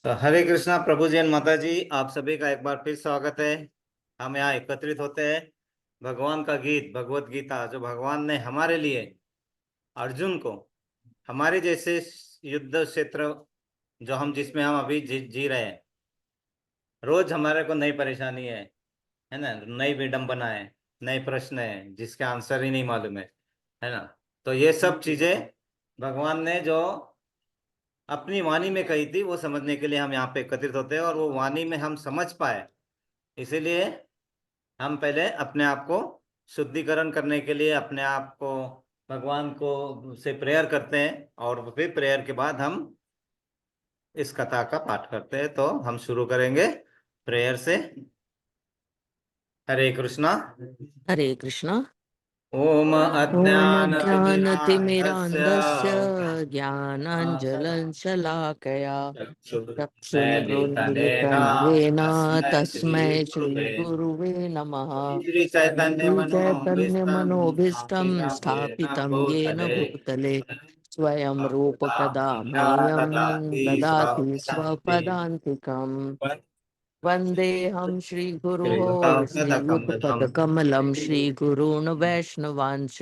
तो हरे कृष्णा प्रभु जी एंड माता जी, आप सभी का एक बार फिर स्वागत है। हम यहाँ एकत्रित होते हैं भगवान का गीत भगवत गीता जो भगवान ने हमारे लिए अर्जुन को हमारे जैसे युद्ध क्षेत्र जो हम जिसमें हम अभी जी रहे हैं। रोज हमारे को नई परेशानी है ना, नई विडंबना है, नए प्रश्न है जिसके आंसर ही नहीं मालूम है ना। तो ये सब चीजें भगवान ने जो अपनी वाणी में कही थी वो समझने के लिए हम यहाँ पे एकत्रित होते हैं और वो वाणी में हम समझ पाए, इसीलिए हम पहले अपने आप को शुद्धिकरण करने के लिए अपने आप को भगवान को से प्रेयर करते हैं और फिर प्रेयर के बाद हम इस कथा का पाठ करते हैं। तो हम शुरू करेंगे प्रेयर से। हरे कृष्णा। हरे कृष्णा। ओम ओम अज्ञानतिमिरान्धस्य अज्ञानतिमिरान्धस्य ज्ञानाञ्जलं शलाकया चक्षुरुन्मीलितं चक्षुरुन्मीलितं येन तस्मै तस्मै श्रीगुरुवे श्रीगुरुवे नमः। श्रीचैतन्यमनोभीष्टं श्रीचैतन्यमनोभीष्टं स्थापितं येन स्थापितं येन भूतले भूतले स्वयं रूपकदा स्वयं मह्यं ददाति ददाति स्वपदान्तिकम्। स्वपदान्तिकम्। वन्देऽहं श्रीगुरोः श्रीयुतपदकमलं श्रीयुतपदकमलं श्रीगुरून् वैष्णवांश्च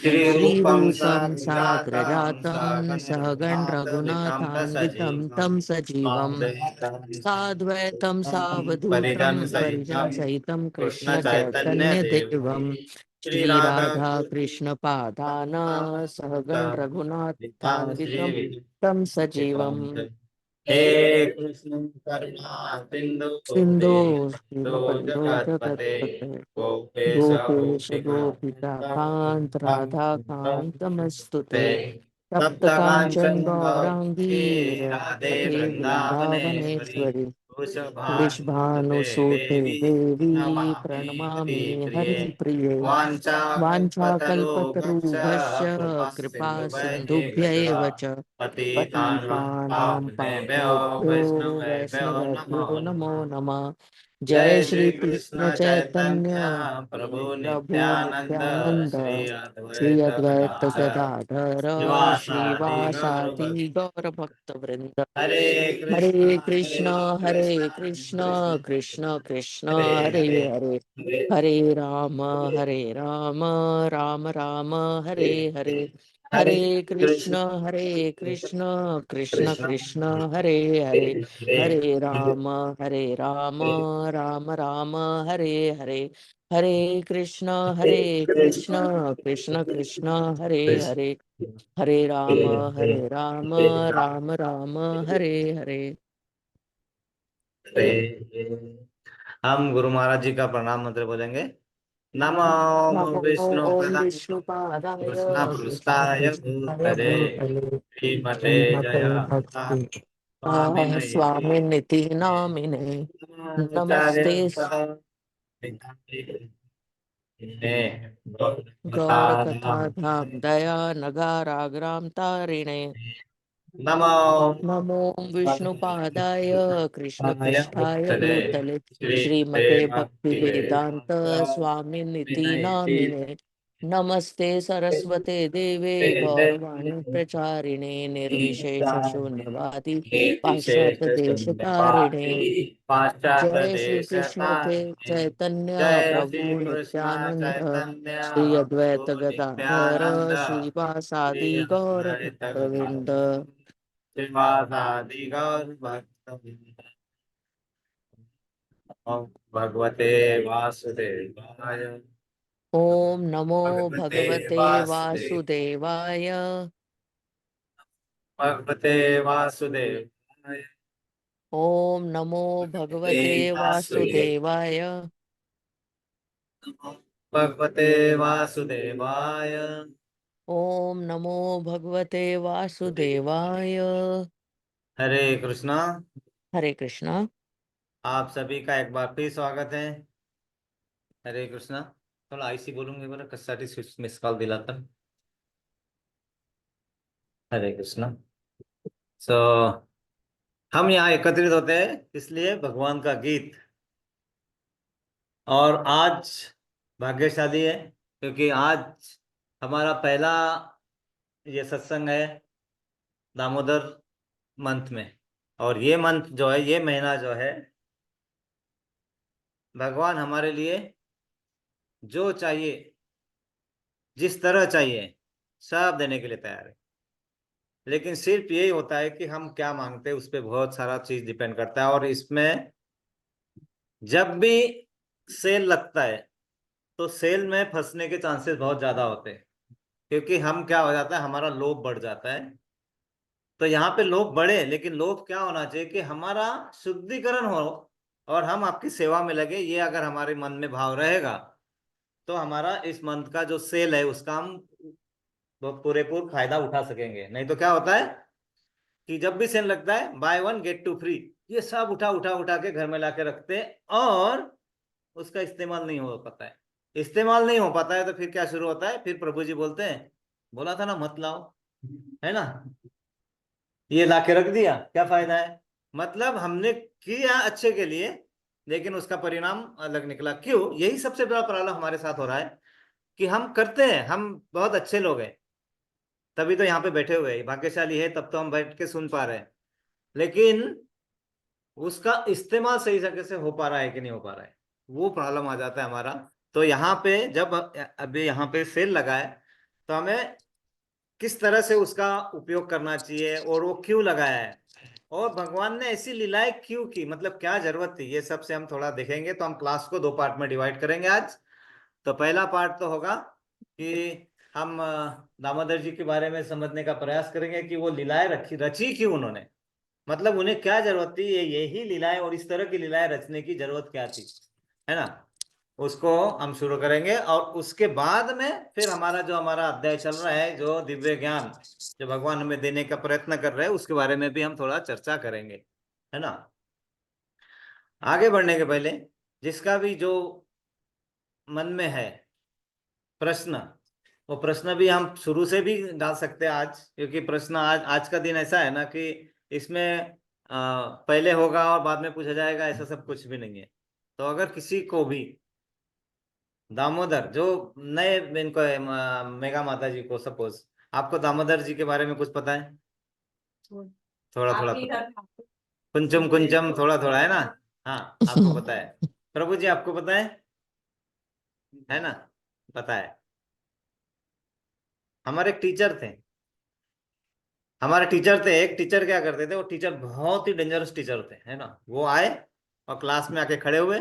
श्रीरूपं श्रीरूपं साग्रजातं साग्रजातं सहगण सहगणरघुनाथान्वितं रघुनाथान्वितं तं सजीवं सजीवं साद्वैतं सावधूतं परिजन सहितं परिजनसहितं कृष्ण चैतन्य देव कृष्णचैतन्यदेवं श्री राधा श्रीराधाकृष्णपादान सहगण रघुनाथान्वितं श्री तं सजीवम्। हे कृष्ण करुणा सिंधु सिंधु दीनबंधो दीनबन्धो जगत्पते जगत्पते गोपेश गोपेश गोपिका गोपिका कांत राधा कांतमस्तु ते ते तप्त तप्त कांचन कांचन गौरांगी गौरी राधे राधे वृंदावनेश्वरी वृंदावनेश्वरी वृषभानुसुते वृषभानुसुते देवी देवी नमामि प्रणमामि हरिप्रिये हरिप्रिये वाञ्छाकल्पतरुभ्यश्च वाञ्छाकल्पतरुभ्यश्च कृपा कृपा सिन्धुभ्यः सिन्धुभ्य एव च पतितानां पतितानां पावनेभ्यो पावनेभ्यो वैष्णवेभ्यो नमो वैष्णवेभ्यो नमो नमः। नमः। जय जय श्री श्री कृष्ण कृष्ण चैतन्य चैतन्य प्रभु प्रभु नित्यानंद नित्यानंद श्री श्री अद्वैत अद्वैत गदाधर गदाधर श्रीवासादि गौरभक्त। श्रीवासादि गौर भक्त वृंद। हरे हरे कृष्ण कृष्ण कृष्ण कृष्ण हरे हरे हरे हरे हरे हरे राम राम राम हरे हरे। हरे कृष्ण हरे कृष्ण कृष्ण कृष्ण कृष्ण हरे हरे हरे हरे हरे राम राम राम हरे हरे हरे कृष्ण कृष्ण कृष्ण कृष्ण हरे कृष्ण हरे हरे राम राम राम हरे हरे। हम गुरु महाराज जी का प्रणाम मंत्र बोलेंगे। नमो नमो विष्णु ओम पदाय विष्णुपादाय कृष्ण कृष्ण पृष्ठाय कृष्णाय भूतले भूतले श्रीमते श्रीमते जया भक्ति स्वामिने स्वामी निति नामिने आचार्य नमस्ते गौर कथा कथा धाम दया नगाराग्राम तारिणे नमो नमो विष्णुपादाय कृष्ण आय पृष्ठाय भूतले भूतले श्रीमते श्रीमते भक्ति भक्ति वेदांत वेदांत स्वामी निति विनयति नामिने नमस्ते सरस्वते देवे गौरवाणी प्रचारिणे निर्विशेष शून्यवादी पाश्चात्य देश तारिणे। पाश्चात्य जय श्री देशता कृष्ण चैतन्य जय श्री प्रभु कृष्ण नित्यानंद चैतन्य श्री प्रभु अद्वैत गदाधर नित्यानंद श्री श्रीवासादि गौर अद्वैत भक्तवृंद। श्रीवासादि गौर भक्त। ओम भगवते वासुदेवाय ओम नमो भगवते भगवते वासुदेव वासुदेवाय। भगवते वासुदेवाय ओम नमो भगवते भगवते वासुदेव वासुदेवाय। भगवते वासुदेवाय। ओम नमो भगवते वासुदेवाय। हरे कृष्णा। हरे कृष्णा। आप सभी का एक बार फिर स्वागत है। हरे कृष्णा। थोड़ा आईसी बोलूंगे बरं कशासाठी मिस कॉल दिला तर। हरे कृष्णा। सो हम यहाँ एकत्रित होते हैं इसलिए भगवान का गीत। और आज भाग्यशाली है क्योंकि आज हमारा पहला ये सत्संग है दामोदर मंथ में। और ये मंथ जो है, ये महीना जो है, भगवान हमारे लिए जो चाहिए, जिस तरह चाहिए, सब देने के लिए तैयार है। लेकिन सिर्फ यही होता है कि हम क्या मांगते हैं, उस पर बहुत सारा चीज डिपेंड करता है। और इसमें जब भी सेल लगता है तो सेल में फंसने के चांसेस बहुत ज्यादा होते हैं, क्योंकि हम क्या हो जाता है, हमारा लोभ बढ़ जाता है। तो यहाँ पे लोभ बढ़े, लेकिन लोभ क्या होना चाहिए कि हमारा शुद्धिकरण हो और हम आपकी सेवा में लगे, ये अगर हमारे मन में भाव रहेगा तो हमारा इस मंथ का जो सेल है उसका हम पूरेपूर फायदा उठा सकेंगे। नहीं तो क्या होता है कि जब भी सेल लगता है, buy one get two free, ये सब उठा उठा उठा के घर में लाके रखते हैं और उसका इस्तेमाल नहीं हो पाता है। इस्तेमाल नहीं हो पाता है तो फिर क्या शुरू होता है, फिर प्रभु जी बोलते हैं, बोला था ना मत लाओ, है ना, ये लाके रख दिया, क्या फायदा है। मतलब हमने किया अच्छे के लिए, लेकिन उसका परिणाम अलग निकला। क्यों? यही सबसे बड़ा प्रॉब्लम हमारे साथ हो रहा है कि हम करते हैं, हम बहुत अच्छे लोग हैं, तभी तो यहाँ पे बैठे हुए हैं, भाग्यशाली है तब तो हम बैठ के सुन पा रहे हैं। लेकिन उसका इस्तेमाल सही तरीके से हो पा रहा है कि नहीं हो पा रहा है, वो प्रॉब्लम आ जाता है हमारा। तो यहाँ पे जब अभी यहाँ पे सेल लगा है, तो हमें किस तरह से उसका उपयोग करना चाहिए और वो क्यों लगाया है, और भगवान ने ऐसी लीलाएं क्यों की, मतलब क्या जरूरत थी, ये सब से हम थोड़ा देखेंगे। तो हम क्लास को दो पार्ट में डिवाइड करेंगे आज। तो पहला पार्ट तो होगा कि हम दामोदर जी के बारे में समझने का प्रयास करेंगे कि वो लीलाएं रची क्यों उन्होंने, मतलब उन्हें क्या जरूरत थी ये यही लीलाएं और इस तरह की लीलाएं रचने की जरूरत क्या थी, है ना। उसको हम शुरू करेंगे और उसके बाद में फिर हमारा अध्याय चल रहा है जो दिव्य ज्ञान जो भगवान हमें देने का प्रयत्न कर रहे हैं, उसके बारे में भी हम थोड़ा चर्चा करेंगे, है ना। आगे बढ़ने के पहले जिसका भी जो मन में है प्रश्न, वो प्रश्न भी हम शुरू से भी डाल सकते हैं आज, क्योंकि प्रश्न आज आज का दिन ऐसा है ना कि इसमें पहले होगा और बाद में पूछा जाएगा, ऐसा सब कुछ भी नहीं है। तो अगर किसी को भी दामोदर जो नए इनको है, मेघा माता जी को सपोज, आपको दामोदर जी के बारे में कुछ पता है? थोड़ा थोड़ा पता है, कुंचम कुंचम थोड़ा थोड़ा, है ना। हाँ, आपको पता है। प्रभु जी आपको पता है ना, पता है। हमारे एक टीचर थे, एक टीचर क्या करते थे, वो टीचर बहुत ही डेंजरस टीचर थे, है ना। वो आए और क्लास में आके खड़े हुए,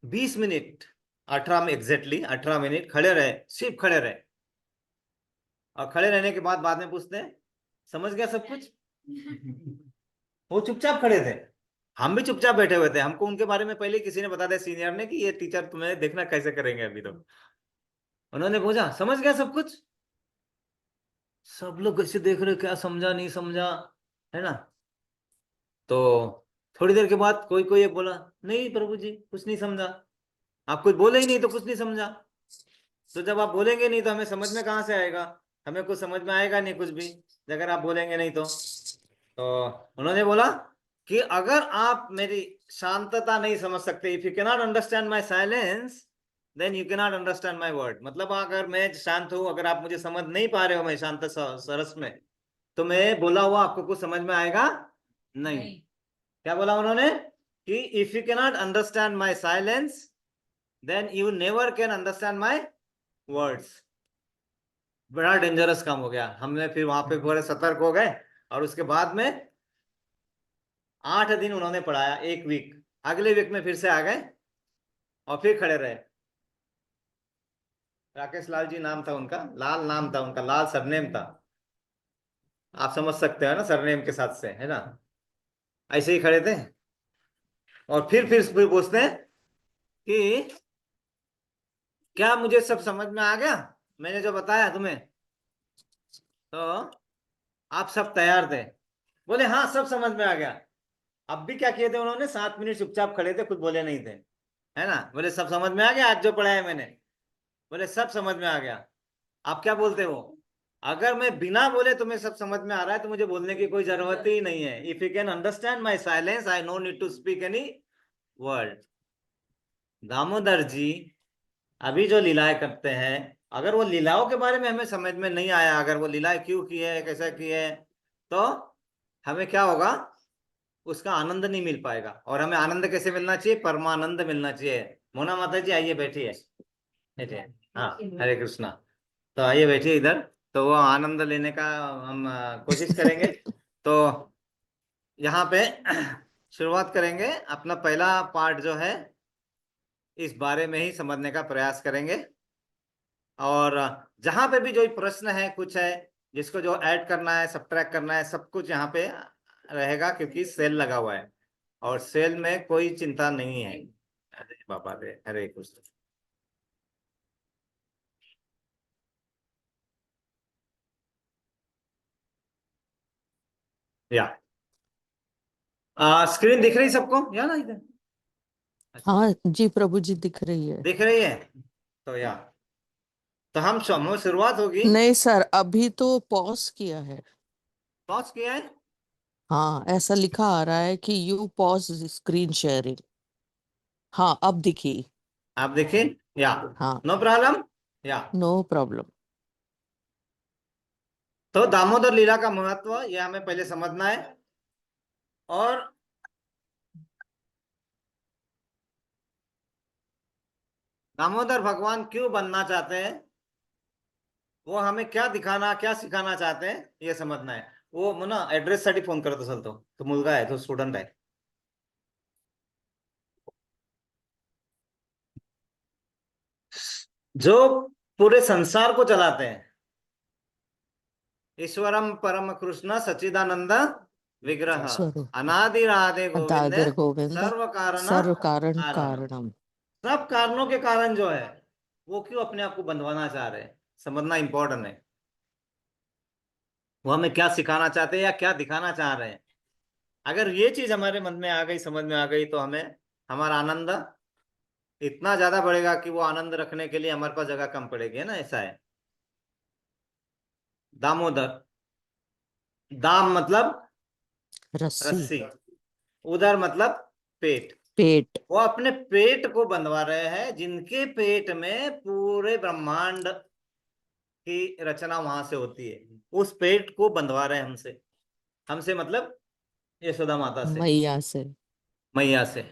20 मिनट, 18 में एग्जैक्टली 18 मिनट खड़े रहे, सिर्फ खड़े रहे। और खड़े रहने के बाद में पूछते हैं, समझ गया सब कुछ? वो चुपचाप खड़े थे, हम भी चुपचाप बैठे हुए थे। हमको उनके बारे में पहले किसी ने बता दिया, सीनियर ने, कि ये टीचर तुम्हें देखना कैसे करेंगे अभी। तो उन्होंने पूछा, समझ गया सब कुछ? सब लोग कैसे देख रहे, क्या समझा नहीं समझा, है ना। तो थोड़ी देर के बाद कोई कोई एक बोला, नहीं प्रभु जी कुछ नहीं समझा। आप कुछ बोले ही नहीं तो कुछ नहीं समझा। तो जब आप बोलेंगे नहीं तो हमें समझ में कहाँ से आएगा, हमें कुछ समझ में आएगा नहीं कुछ भी, अगर आप बोलेंगे नहीं तो उन्होंने बोला कि अगर आप मेरी शांतता नहीं समझ सकते, if you cannot understand my silence then you cannot understand my word. मतलब अगर मैं शांत हूं, अगर आप मुझे समझ नहीं पा रहे हो, मैं शांत सरस में, तो मैं बोला हुआ आपको कुछ समझ में आएगा नहीं। क्या बोला उन्होंने कि if you cannot understand my silence then you never can understand my words. बड़ा डेंजरस काम हो गया। हमने फिर वहां पे बड़े सतर्क हो गए, और उसके बाद में 8 दिन उन्होंने पढ़ाया, एक वीक। अगले वीक में फिर से आ गए और फिर खड़े रहे। राकेश लाल जी नाम था उनका, लाल नाम था उनका, लाल सरनेम था। आप समझ सकते हो ना, सरनेम के साथ से, है ना। ऐसे ही खड़े थे और फिर पूछते हैं कि क्या मुझे सब समझ में आ गया, मैंने जो बताया तुम्हें? तो आप सब तैयार थे, बोले हाँ सब समझ में आ गया। अब भी क्या किए थे उन्होंने, 7 मिनट चुपचाप खड़े थे, कुछ बोले नहीं थे, है ना। बोले सब समझ में आ गया आज जो पढ़ाया मैंने? बोले सब समझ में आ गया। आप क्या बोलते हो? अगर मैं बिना बोले तुम्हें सब समझ में आ रहा है तो मुझे बोलने की कोई जरूरत ही नहीं है। If you can understand my silence I no need to speak any word. Damodar ji अभी जो लीलाएं करते हैं, अगर वो लीलाओं के बारे में हमें समझ में नहीं आया, अगर वो लीलाएं क्यों की है, कैसा की है, तो हमें क्या होगा, उसका आनंद नहीं मिल पाएगा। और हमें आनंद कैसे मिलना चाहिए, परमानंद मिलना चाहिए। मोना माता जी आइए बैठिए, बैठिए। हाँ, हरे कृष्णा। तो आइए बैठिए इधर। तो वो आनंद लेने का हम कोशिश करेंगे। तो यहाँ पे शुरुआत करेंगे। अपना पहला पार्ट जो है, इस बारे में ही समझने का प्रयास करेंगे। और जहां पे भी जो प्रश्न है, कुछ है जिसको जो ऐड करना है, सब्ट्रैक्ट करना है, सब कुछ यहाँ पे रहेगा, क्योंकि सेल लगा हुआ है और सेल में कोई चिंता नहीं है। अरे बाबा रे, हरे कृष्ण। या स्क्रीन दिख रही सबको, या ना इधर? अच्छा, हाँ जी प्रभु जी, दिख रही है। दिख रही है। तो या तो हम शुरुआत होगी। नहीं सर, अभी तो पॉज किया है। पॉज किया है। हाँ, ऐसा लिखा आ रहा है कि यू पॉज स्क्रीन शेयरिंग। हाँ, अब दिखी। आप देखिए। या हाँ, नो प्रॉब्लम। या नो प्रॉब्लम। तो दामोदर लीला का महत्व ये हमें पहले समझना है। और दामोदर भगवान क्यों बनना चाहते हैं, वो हमें क्या दिखाना, क्या सिखाना चाहते हैं, ये समझना है। वो ना ऍड्रेस साठी फोन करत असेल तो मुलगा आहे, तो स्टुडंट आहे। जो पूरे संसार को चलाते हैं, ईश्वरम परम कृष्ण सच्चिदानंद विग्रह, स्वरूप अनादि राधे गोविंद, दादर गोविंद, सर्व कारण सर्व कारण कारणम। कारणम। सब कारणों के कारण जो है, वो क्यों अपने आप को बंधवाना चाह रहे हैं, समझना इंपॉर्टेंट है। वो हमें क्या सिखाना चाहते हैं या क्या दिखाना चाह रहे हैं। अगर ये चीज हमारे मन में आ गई, समझ में आ गई, तो हमें हमारा आनंद इतना ज्यादा बढ़ेगा कि वो आनंद रखने के लिए हमारे पास जगह कम पड़ेगी, है ना, ऐसा है। दामोदर, दाम मतलब रस्सी। रस्सी, उदर मतलब पेट। पेट। वो अपने पेट को बंधवा रहे हैं, जिनके पेट में पूरे ब्रह्मांड की रचना वहां से होती है। उस पेट को बंधवा रहे हैं हमसे। हमसे मतलब यशोदा माता से, मैया से। मैया से।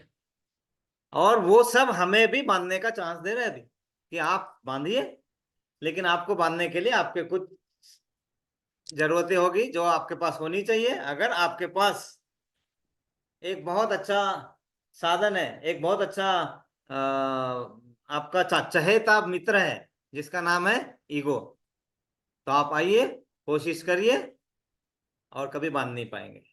और वो सब हमें भी बांधने का चांस दे रहे थे कि आप बांधिए, लेकिन आपको बांधने के लिए आपके कुछ जरूरतें होगी जो आपके पास होनी चाहिए। अगर आपके पास एक बहुत अच्छा साधन है, एक बहुत अच्छा आपका चहेता मित्र है, जिसका नाम है ईगो, तो आप आइए, कोशिश करिए, और कभी बांध नहीं पाएंगे।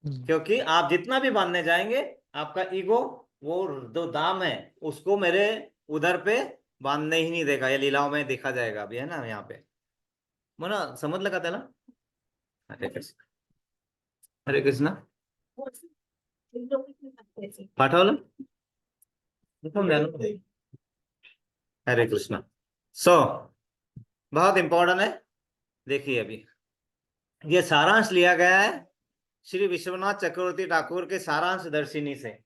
हम्म। क्योंकि आप जितना भी बांधने जाएंगे, आपका ईगो, वो जो दाम है, उसको मेरे उधर पे बांधने ही नहीं देगा। ये लीलाओं में देखा जाएगा अभी, है ना, यहाँ पे। मना समझ लगा त्याला। हरे कृष्ण, हरे कृष्ण। पाठवलं, पाठवून द्या ना। हरे कृष्ण। सो बहुत इंपॉर्टेंट है। देखिए अभी ये सारांश लिया गया है श्री विश्वनाथ चक्रवर्ती ठाकुर के सारांश दर्शिनी से।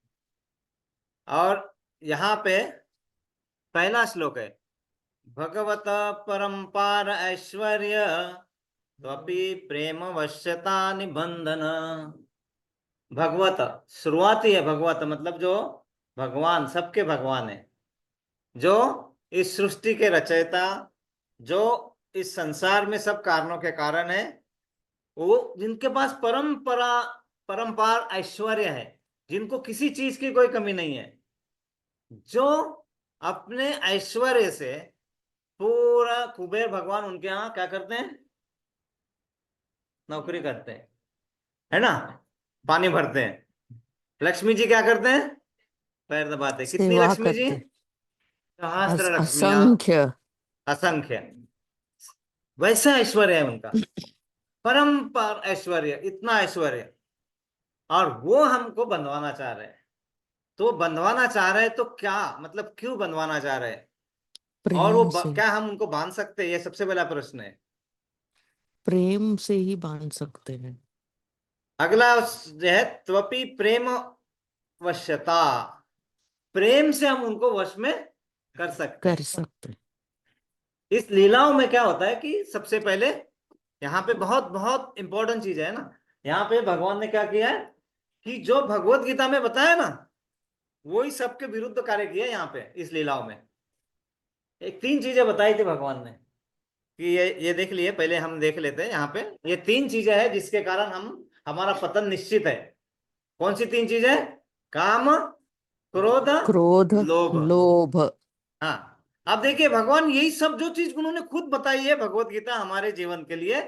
और यहाँ पे पहला श्लोक है, भगवत परंपार ऐश्वर्य त्वपि प्रेम वश्यता निबंधन। भगवत, शुरुआती है। भगवत मतलब जो भगवान, सबके भगवान है, जो इस सृष्टि के रचयिता, जो इस संसार में सब कारणों के कारण है, वो जिनके पास परंपरा, परंपार ऐश्वर्य है, जिनको किसी चीज की कोई कमी नहीं है, जो अपने ऐश्वर्य से पूरा, कुबेर भगवान उनके यहाँ क्या करते हैं, नौकरी करते हैं, है ना, पानी भरते हैं। लक्ष्मी जी क्या करते हैं, पैर दबाते हैं। कितनी सेवा लक्ष्मी जी, करते। सहस्त्र लक्ष्मियां, असंख्य। असंख्य। वैसा ऐश्वर्य है उनका, परंपार ऐश्वर्य, इतना ऐश्वर्य। और वो हमको बंधवाना चाह रहे हैं। तो बंधवाना चाह रहे हैं तो क्या मतलब, क्यों बंधवाना चाह रहे हैं? और वो प्रेम से। क्या हम उनको बांध सकते हैं, ये सबसे पहला प्रश्न है। प्रेम से ही बांध सकते हैं। अगला जो है, त्वपि प्रेम वश्यता, प्रेम से हम उनको वश में कर सकते कर हैं। सकते हैं। इस लीलाओं में क्या होता है कि सबसे पहले यहाँ पे बहुत बहुत इंपॉर्टेंट चीज है ना, यहाँ पे भगवान ने क्या किया है कि जो भगवत गीता में बताया ना, वही सबके विरुद्ध कार्य किया यहाँ पे इस लीलाओं में। एक तीन चीजें बताई थी भगवान ने कि ये देख लिए, पहले हम देख लेते हैं यहाँ पे। ये तीन चीजें हैं जिसके कारण हम हमारा पतन निश्चित है। कौन सी तीन चीजें? काम, क्रोध, क्रोध, लोभ। लोभ। हाँ, अब देखिए भगवान यही सब जो चीज उन्होंने खुद बताई है भगवत गीता हमारे जीवन के लिए,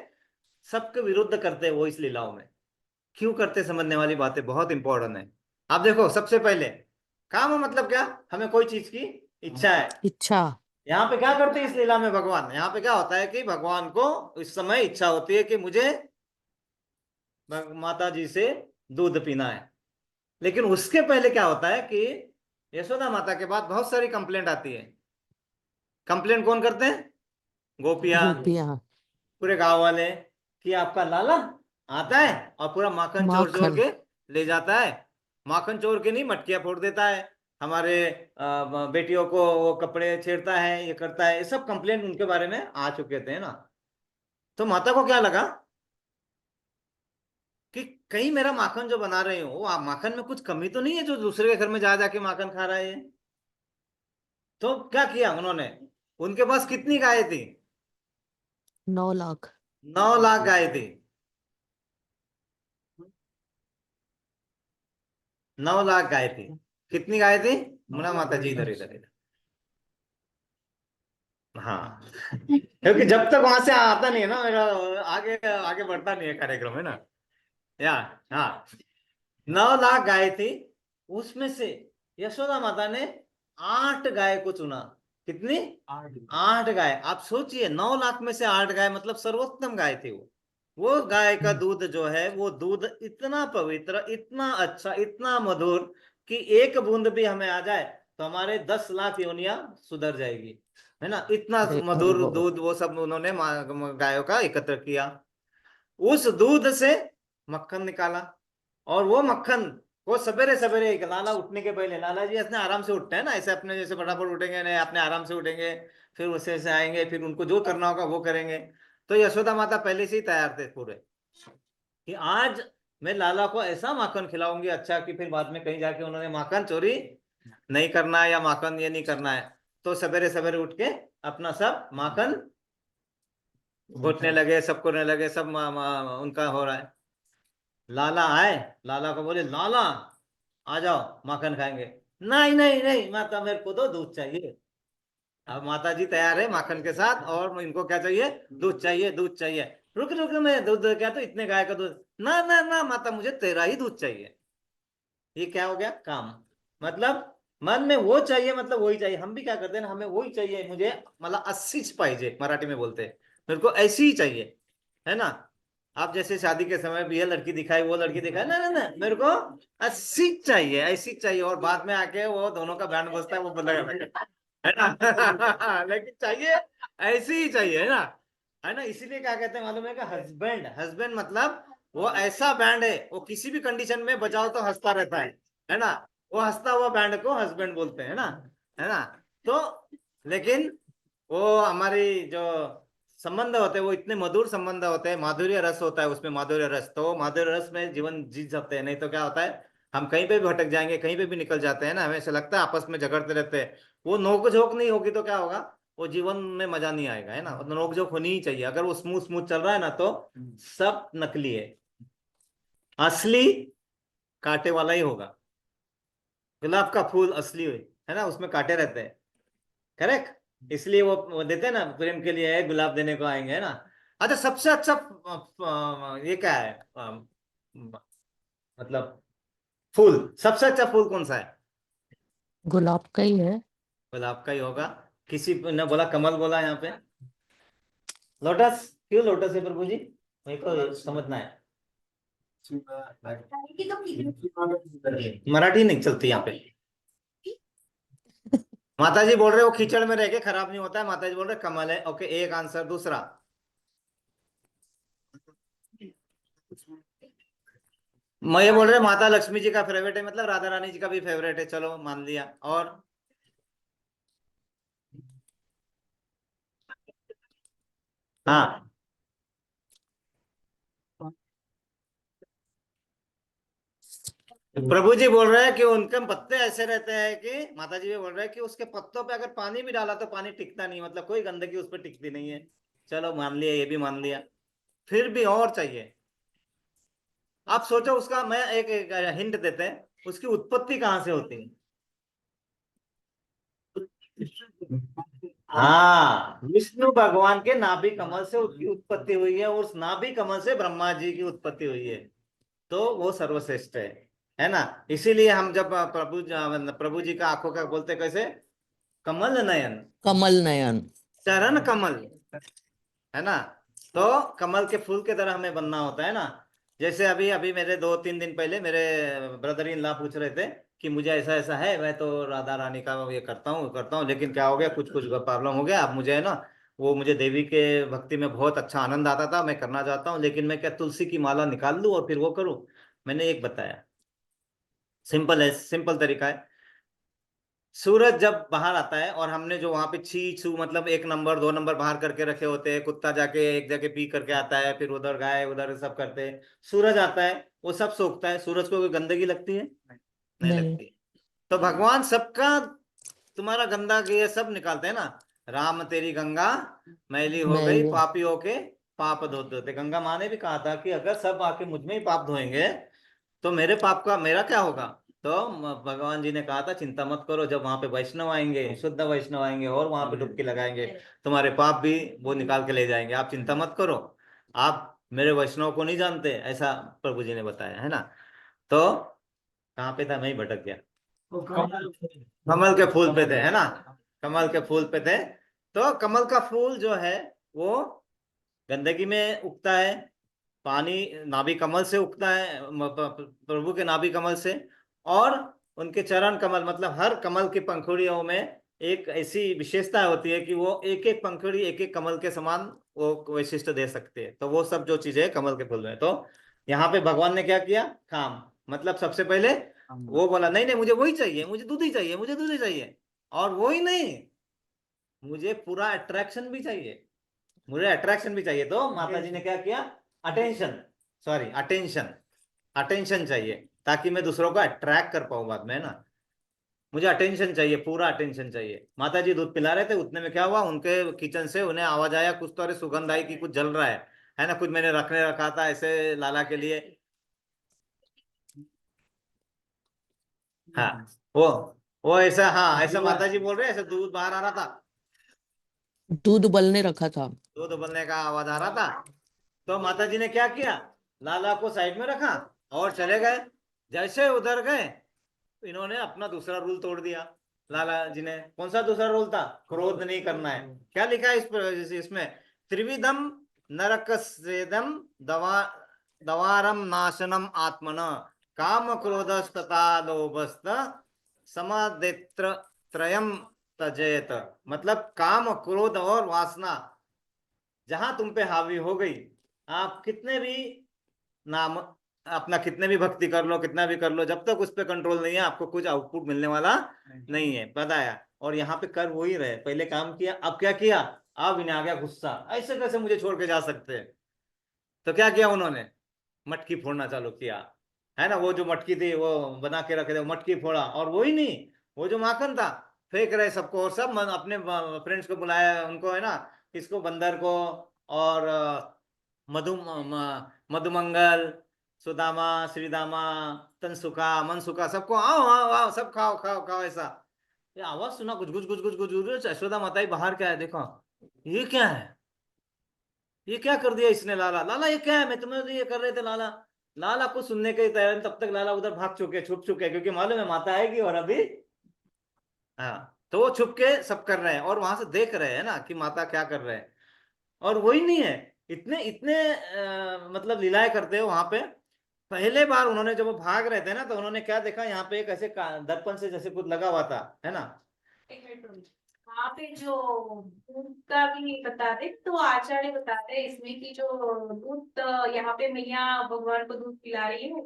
सबके विरुद्ध करते हैं वो इस लीलाओं में। क्यों करते, समझने वाली बातें बहुत इंपॉर्टेंट है। आप देखो, सबसे पहले काम मतलब क्या? हमें कोई चीज की इच्छा है। इच्छा। यहाँ पे क्या करते हैं इस लीला में भगवान? यहाँ पे क्या होता है कि भगवान को इस समय इच्छा होती है कि मुझे माता जी से दूध पीना है। लेकिन उसके पहले क्या होता है कि यशोदा माता के बाद बहुत सारी कंप्लेंट आती है। कंप्लेंट कौन करते हैं? गोपियां, गोपियां। पूरे गांव वाले, कि आपका लाला आता है और पूरा माखन चोर चोर माखन। के ले जाता है। माखन चोर के नहीं, मटकियां फोड़ देता है, हमारे बेटियों को वो कपड़े छेड़ता है, ये करता है। ये सब कंप्लेंट उनके बारे में आ चुके थे ना। तो माता को क्या लगा कि कहीं मेरा माखन जो बना रहे हो, वो माखन में कुछ कमी तो नहीं है जो दूसरे के घर में जा जाके माखन खा रहा है ये? तो क्या किया उन्होंने? उनके पास कितनी गाय थी? 9 लाख। 9 लाख गाय थी। 9 लाख गाय थी। कितनी गाय थी? मुना माता जी, इधर इधर इधर। हाँ, क्योंकि जब तक वहां से आता नहीं है ना, मेरा आगे आगे बढ़ता नहीं है कार्यक्रम, है ना। या, हाँ, 9 लाख गाय थी। उसमें से यशोदा माता ने 8 गाय को चुना। कितनी? 8 गाय। आप सोचिए, 9 लाख में से 8 गाय, मतलब सर्वोत्तम गाय थी वो गाय का दूध जो है, वो दूध इतना पवित्र, इतना अच्छा, इतना मधुर कि एक बूंद भी हमें आ जाए तो हमारे 10 लाख योनियां सुधर जाएगी, है ना। इतना अरे मधुर वो। दूध वो सब उन्होंने गायों का एकत्र किया। उस दूध से मक्खन निकाला। और वो मक्खन, वो सवेरे सवेरे, एक लाला उठने के पहले, लाला जी ऐसे आराम से उठते हैं ना, ऐसे अपने जैसे फटाफट उठेंगे नहीं, अपने आराम से उठेंगे, फिर उसे से आएंगे, फिर उनको जो करना होगा वो करेंगे। तो यशोदा माता पहले से ही तैयार थे पूरे, कि आज मैं लाला को ऐसा माखन खिलाऊंगी अच्छा, कि फिर बाद में कहीं जाके उन्होंने माखन चोरी नहीं करना है या माखन ये नहीं करना है। तो सवेरे सवेरे उठ के अपना सब माखन घोटने लगे, सब करने लगे, सब उनका हो रहा है। लाला आए, लाला को बोले, लाला आ जाओ माखन खाएंगे। नहीं नहीं नहीं माता, मेरे को तो दूध चाहिए। अब माता जी तैयार है माखन के साथ, और इनको क्या चाहिए? दूध चाहिए, दूध चाहिए। रुक रुक, मैं दूध क्या, तो इतने गाय का दूध? ना ना ना माता, मुझे तेरा ही दूध चाहिए। ये क्या हो गया? काम। मतलब मन में वो चाहिए, मतलब वही चाहिए। हम भी क्या करते हैं ना, हमें वही चाहिए, मुझे मतलब 80 पाहिजे, मराठी में बोलते हैं, मेरे को ऐसी ही चाहिए, है ना। आप जैसे शादी के समय भी ये लड़की दिखाई, वो लड़की दिखाई, ना ना ना, मेरे को 80 चाहिए, ऐसी चाहिए। और बाद में आके वो दोनों का बैंड बजता है, वो बदला, है ना। लेकिन चाहिए ऐसी ही चाहिए, है ना। इसीलिए क्या कहते हैं मालूम है? कि हस्बैंड, हस्बैंड मतलब वो ऐसा बैंड है, वो किसी भी कंडीशन में बजाओ तो हंसता रहता है ना। वो हंसता हुआ बैंड को हस्बैंड बोलते हैं, है ना। तो लेकिन वो हमारी जो संबंध होते हैं, वो इतने मधुर संबंध होते हैं, माधुर्य रस होता है उसमें, माधुर्य रस। तो माधुर्य रस में जीवन जी सकते हैं, नहीं तो क्या होता है, हम कहीं पे भी भटक जाएंगे, कहीं पे भी निकल जाते हैं ना, हमें ऐसा लगता है आपस में झगड़ते रहते हैं। वो नोक झोंक नहीं होगी तो क्या होगा? वो जीवन में मजा नहीं आएगा, है ना। नोक झोंक होनी ही चाहिए। अगर वो स्मूथ स्मूथ चल रहा है ना, तो सब नकली है। असली कांटे वाला ही होगा। गुलाब का फूल असली है ना, उसमें कांटे रहते हैं। करेक्ट। इसलिए वो देते हैं ना, प्रेम के लिए है, गुलाब देने को आएंगे, है ना। अच्छा, सबसे अच्छा ये क्या है? मतलब फूल, सबसे अच्छा फूल कौन सा है? गुलाब का ही है। गुलाब का ही होगा। किसी ने बोला कमल, बोला यहाँ पे लोटस। क्यों लोटस है प्रभु जी? मेरे को समझना है। मराठी नहीं चलती यहाँ पे। माता जी बोल रहे हो कीचड़ में रह के खराब नहीं होता है, माता जी बोल रहे कमल है। ओके, एक आंसर। दूसरा, मैं ये बोल रहे माता लक्ष्मी जी का फेवरेट है, मतलब राधा रानी जी का भी फेवरेट है, चलो मान लिया। और हाँ, प्रभु जी बोल रहे हैं कि उनके पत्ते ऐसे रहते हैं कि माता जी भी बोल रहे हैं कि उसके पत्तों पे अगर पानी भी डाला तो पानी टिकता नहीं, मतलब कोई गंदगी उस पर टिकती नहीं है। चलो मान लिया, ये भी मान लिया, फिर भी और चाहिए। आप सोचो, उसका मैं एक हिंट देते हैं, उसकी उत्पत्ति कहाँ से होती है? हाँ, विष्णु भगवान के नाभि कमल से उसकी उत्पत्ति हुई है, और उस नाभि कमल से ब्रह्मा जी की उत्पत्ति हुई है। तो वो सर्वश्रेष्ठ है ना। इसीलिए हम जब प्रभु जी का आंखों का बोलते कैसे, कमल नयन, कमल नयन। चरण कमल, है ना। तो कमल के फूल की तरह हमें बनना होता है ना। जैसे अभी अभी मेरे 2-3 दिन पहले मेरे ब्रदर इन लॉ पूछ रहे थे कि मुझे ऐसा ऐसा है, मैं तो राधा रानी का ये करता हूँ, लेकिन क्या हो गया, कुछ कुछ प्रॉब्लम हो गया। अब मुझे है ना, वो मुझे देवी के भक्ति में बहुत अच्छा आनंद आता था, मैं करना चाहता हूँ, लेकिन मैं क्या तुलसी की माला निकाल लूँ और फिर वो करूँ? मैंने एक बताया, सिंपल है, सिंपल तरीका है। सूरज जब बाहर आता है, और हमने जो वहां पे छी छू मतलब 1 नंबर 2 नंबर बाहर करके रखे होते हैं, कुत्ता जाके एक जगह पी करके आता है, फिर उधर गाय उधर सब करते हैं, सूरज आता है, वो सब सोखता है, सूरज को कोई गंदगी लगती है? नहीं नहीं। लगती। तो भगवान सबका, तुम्हारा गंदा ये सब निकालते हैं ना। राम तेरी गंगा मैली हो गई, मैं पापियों के पाप धोते धोते। गंगा माँ ने भी कहा था कि अगर सब आके मुझ में ही पाप धोएंगे तो मेरे पाप का मेरा क्या होगा? तो भगवान जी ने कहा था चिंता मत करो, जब वहां पे वैष्णव आएंगे, शुद्ध वैष्णव आएंगे और वहां पे डुबकी लगाएंगे, तुम्हारे पाप भी वो निकाल के ले जाएंगे, आप चिंता मत करो। आप मेरे वैष्णव को नहीं जानते, ऐसा प्रभु जी ने बताया है ना। तो कहाँ पे था, मैं ही भटक गया। कमल के फूल पे थे, है ना। कमल के फूल पे थे। तो कमल का फूल जो है वो गंदगी में उगता है, पानी नाभि कमल से उगता है, प्रभु के नाभि कमल से। और उनके चरण कमल, मतलब हर कमल की पंखुड़ियों में एक ऐसी विशेषता होती है कि वो एक एक पंखुड़ी एक एक कमल के समान वो वैशिष्ट दे सकते हैं। तो वो सब जो चीजें कमल के फूल में, तो यहाँ पे भगवान ने क्या किया, काम, मतलब सबसे पहले वो बोला नहीं नहीं मुझे वही चाहिए, मुझे दूध ही चाहिए, मुझे दूध ही चाहिए। और वो ही नहीं, मुझे पूरा अट्रैक्शन भी चाहिए, मुझे अट्रैक्शन भी चाहिए। तो माता जी ने क्या किया, अटेंशन, सॉरी अटेंशन, अटेंशन चाहिए, ताकि मैं दूसरों को अट्रैक्ट कर पाऊं बाद में, है ना। मुझे अटेंशन चाहिए, पूरा अटेंशन चाहिए। माता जी दूध पिला रहे थे, उतने में क्या हुआ, उनके किचन से उन्हें आवाज आया कुछ तो, अरे सुगंध आई कि कुछ जल रहा है ना। कुछ मैंने रखने रखा था ऐसे लाला के लिए। हाँ, वो वो ऐसा, हाँ ऐसा माता जी बोल रहे हैं, ऐसे दूध बाहर आ रहा था, दूध उबलने रखा था। दूध उबलने का आवाज आ रहा था। तो माता जी ने क्या किया, लाला को साइड में रखा और चले गए। जैसे उधर गए, इन्होंने अपना दूसरा रूल तोड़ दिया। लाला जी ने, कौन सा दूसरा रूल था, क्रोध नहीं करना है। क्या लिखा है इसमें, त्रिविधम नरकस्येदम दवा दवारम नाशनम आत्मन काम क्रोधस्तथा लोभस्त समादित्र त्रयम तजेत। मतलब काम क्रोध और वासना जहां तुम पे हावी हो गई, आप कितने भी नाम, अपना कितने भी भक्ति कर लो, कितना भी कर लो, जब तक उस पर कंट्रोल नहीं है आपको कुछ आउटपुट मिलने वाला नहीं है, बताया। और यहाँ पे कर वो ही रहे, पहले काम किया, अब क्या किया, अब इन्हें आ गया गुस्सा, ऐसे कैसे मुझे छोड़ के जा सकते हैं। तो क्या किया उन्होंने, मटकी फोड़ना चालू किया, है ना। वो जो मटकी थी वो बना के रखे थे, वो मटकी फोड़ा, और वो ही नहीं, वो जो माखन था फेंक रहे सबको, और सब अपने फ्रेंड्स को बुलाया उनको, है ना, किसको, बंदर को, और मधु मधुमंगल, सुदामा, श्रीदामा, तनसुखा, मनसुखा, सबको आओ आओ आओ, सब खाओ खाओ खाओ, ऐसा। ये आवाज सुना, कुछ कुछ कुछ कुछ कुछ कुछ, यशोदा माता ही बाहर, क्या है देखो, ये क्या है, ये क्या कर दिया इसने, लाला लाला ये क्या है, मैं तुम्हें तो ये कर रहे थे लाला। लाला को सुनने के तैयार, तब तक लाला उधर भाग चुके, छुप चुके, क्योंकि मालूम है माता आएगी, और अभी, हाँ, तो वो छुप के सब कर रहे हैं, और वहां से देख रहे हैं ना कि माता क्या कर रहे हैं। और वही नहीं है, इतने इतने मतलब लीलाएं करते हो वहां पे। पहले बार उन्होंने जब वो भाग रहे थे ना, तो उन्होंने क्या देखा, यहाँ पे एक ऐसे दर्पण से जैसे कुछ लगा हुआ था, है ना। एक मिनट रुक। वहाँ पे जो दूध का भी बता दे, तो आचार्य बताते हैं इसमें कि जो दूध यहाँ पे मैया भगवान को दूध पिला रही है,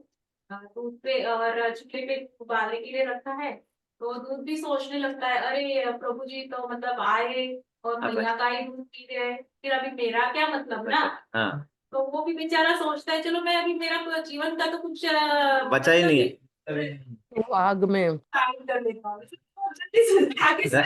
दूध पे और चूल्हे पे उबालने के लिए रखा है। तो दूध भी सोचने लगता है, अरे प्रभु जी तो मतलब आए और अब मैया का ही दूध पी रहे हैं, फिर अभी मेरा क्या मतलब ना। हाँ, तो वो भी बेचारा सोचता है, चलो मैं अभी, मेरा जीवन का तो कुछ बचा ही मतलब नहीं ही है। तो आग में काम कर लेता हूँ तो जल्दी से आगे से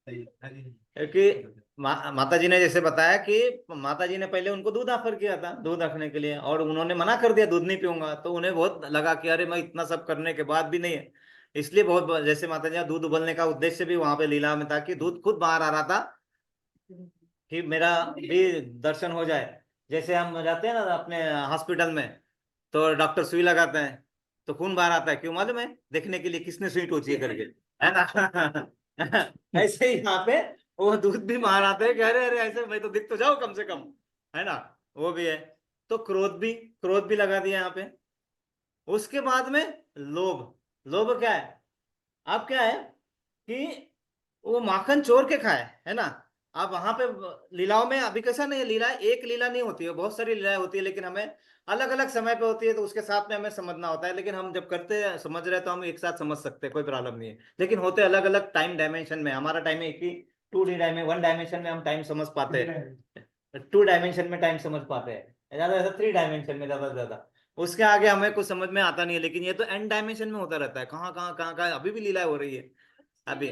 क्योंकि माता जी ने जैसे बताया कि माता जी ने पहले उनको दूध ऑफर किया था दूध रखने के लिए, और उन्होंने मना कर दिया दूध नहीं पीऊंगा, तो उन्हें बहुत लगा कि अरे मैं इतना सब करने के बाद भी नहीं है। इसलिए बहुत जैसे माता जी का दूध उबलने का उद्देश्य भी वहां पे लीला में था कि दूध खुद बाहर आ रहा था कि मेरा भी दर्शन हो जाए। जैसे हम जाते हैं ना अपने हॉस्पिटल में, तो डॉक्टर सुई लगाते हैं तो खून बाहर आता है, क्यों मालूम है? देखने के लिए किसने सुई टोची है करके, है ना। ऐसे ही यहाँ पे वो दूध भी बाहर आते हैं कि अरे अरे ऐसे मैं तो दिख तो जाऊं कम से कम, है ना। वो भी है। तो क्रोध भी लगा दिया यहाँ पे। उसके बाद में लोभ। लोभ क्या है? अब क्या है कि वो माखन चोर के खाए, है ना। अब वहां पे लीलाओं में अभी कैसा नहीं है, लीला एक लीला नहीं होती है, बहुत सारी लीलाएं होती है, लेकिन हमें अलग अलग समय पे होती है, तो उसके साथ में हमें समझना होता है। लेकिन हम जब करते हैं समझ रहे हैं तो हम एक साथ समझ सकते हैं, कोई प्रॉब्लम नहीं है। लेकिन होते अलग अलग टाइम डायमेंशन में, हमारा टाइम है एक ही 2D डायमेंशन, 1 डायमेंशन में हम टाइम समझ पाते हैं, 2 डायमेंशन में टाइम समझ पाते हैं, ज्यादा ज्यादा 3 डायमेंशन में, ज्यादा से ज्यादा। उसके आगे हमें कुछ समझ में आता नहीं है। लेकिन ये तो एन डायमेंशन में होता रहता है, कहाँ कहाँ कहाँ कहाँ अभी भी लीला हो रही है अभी।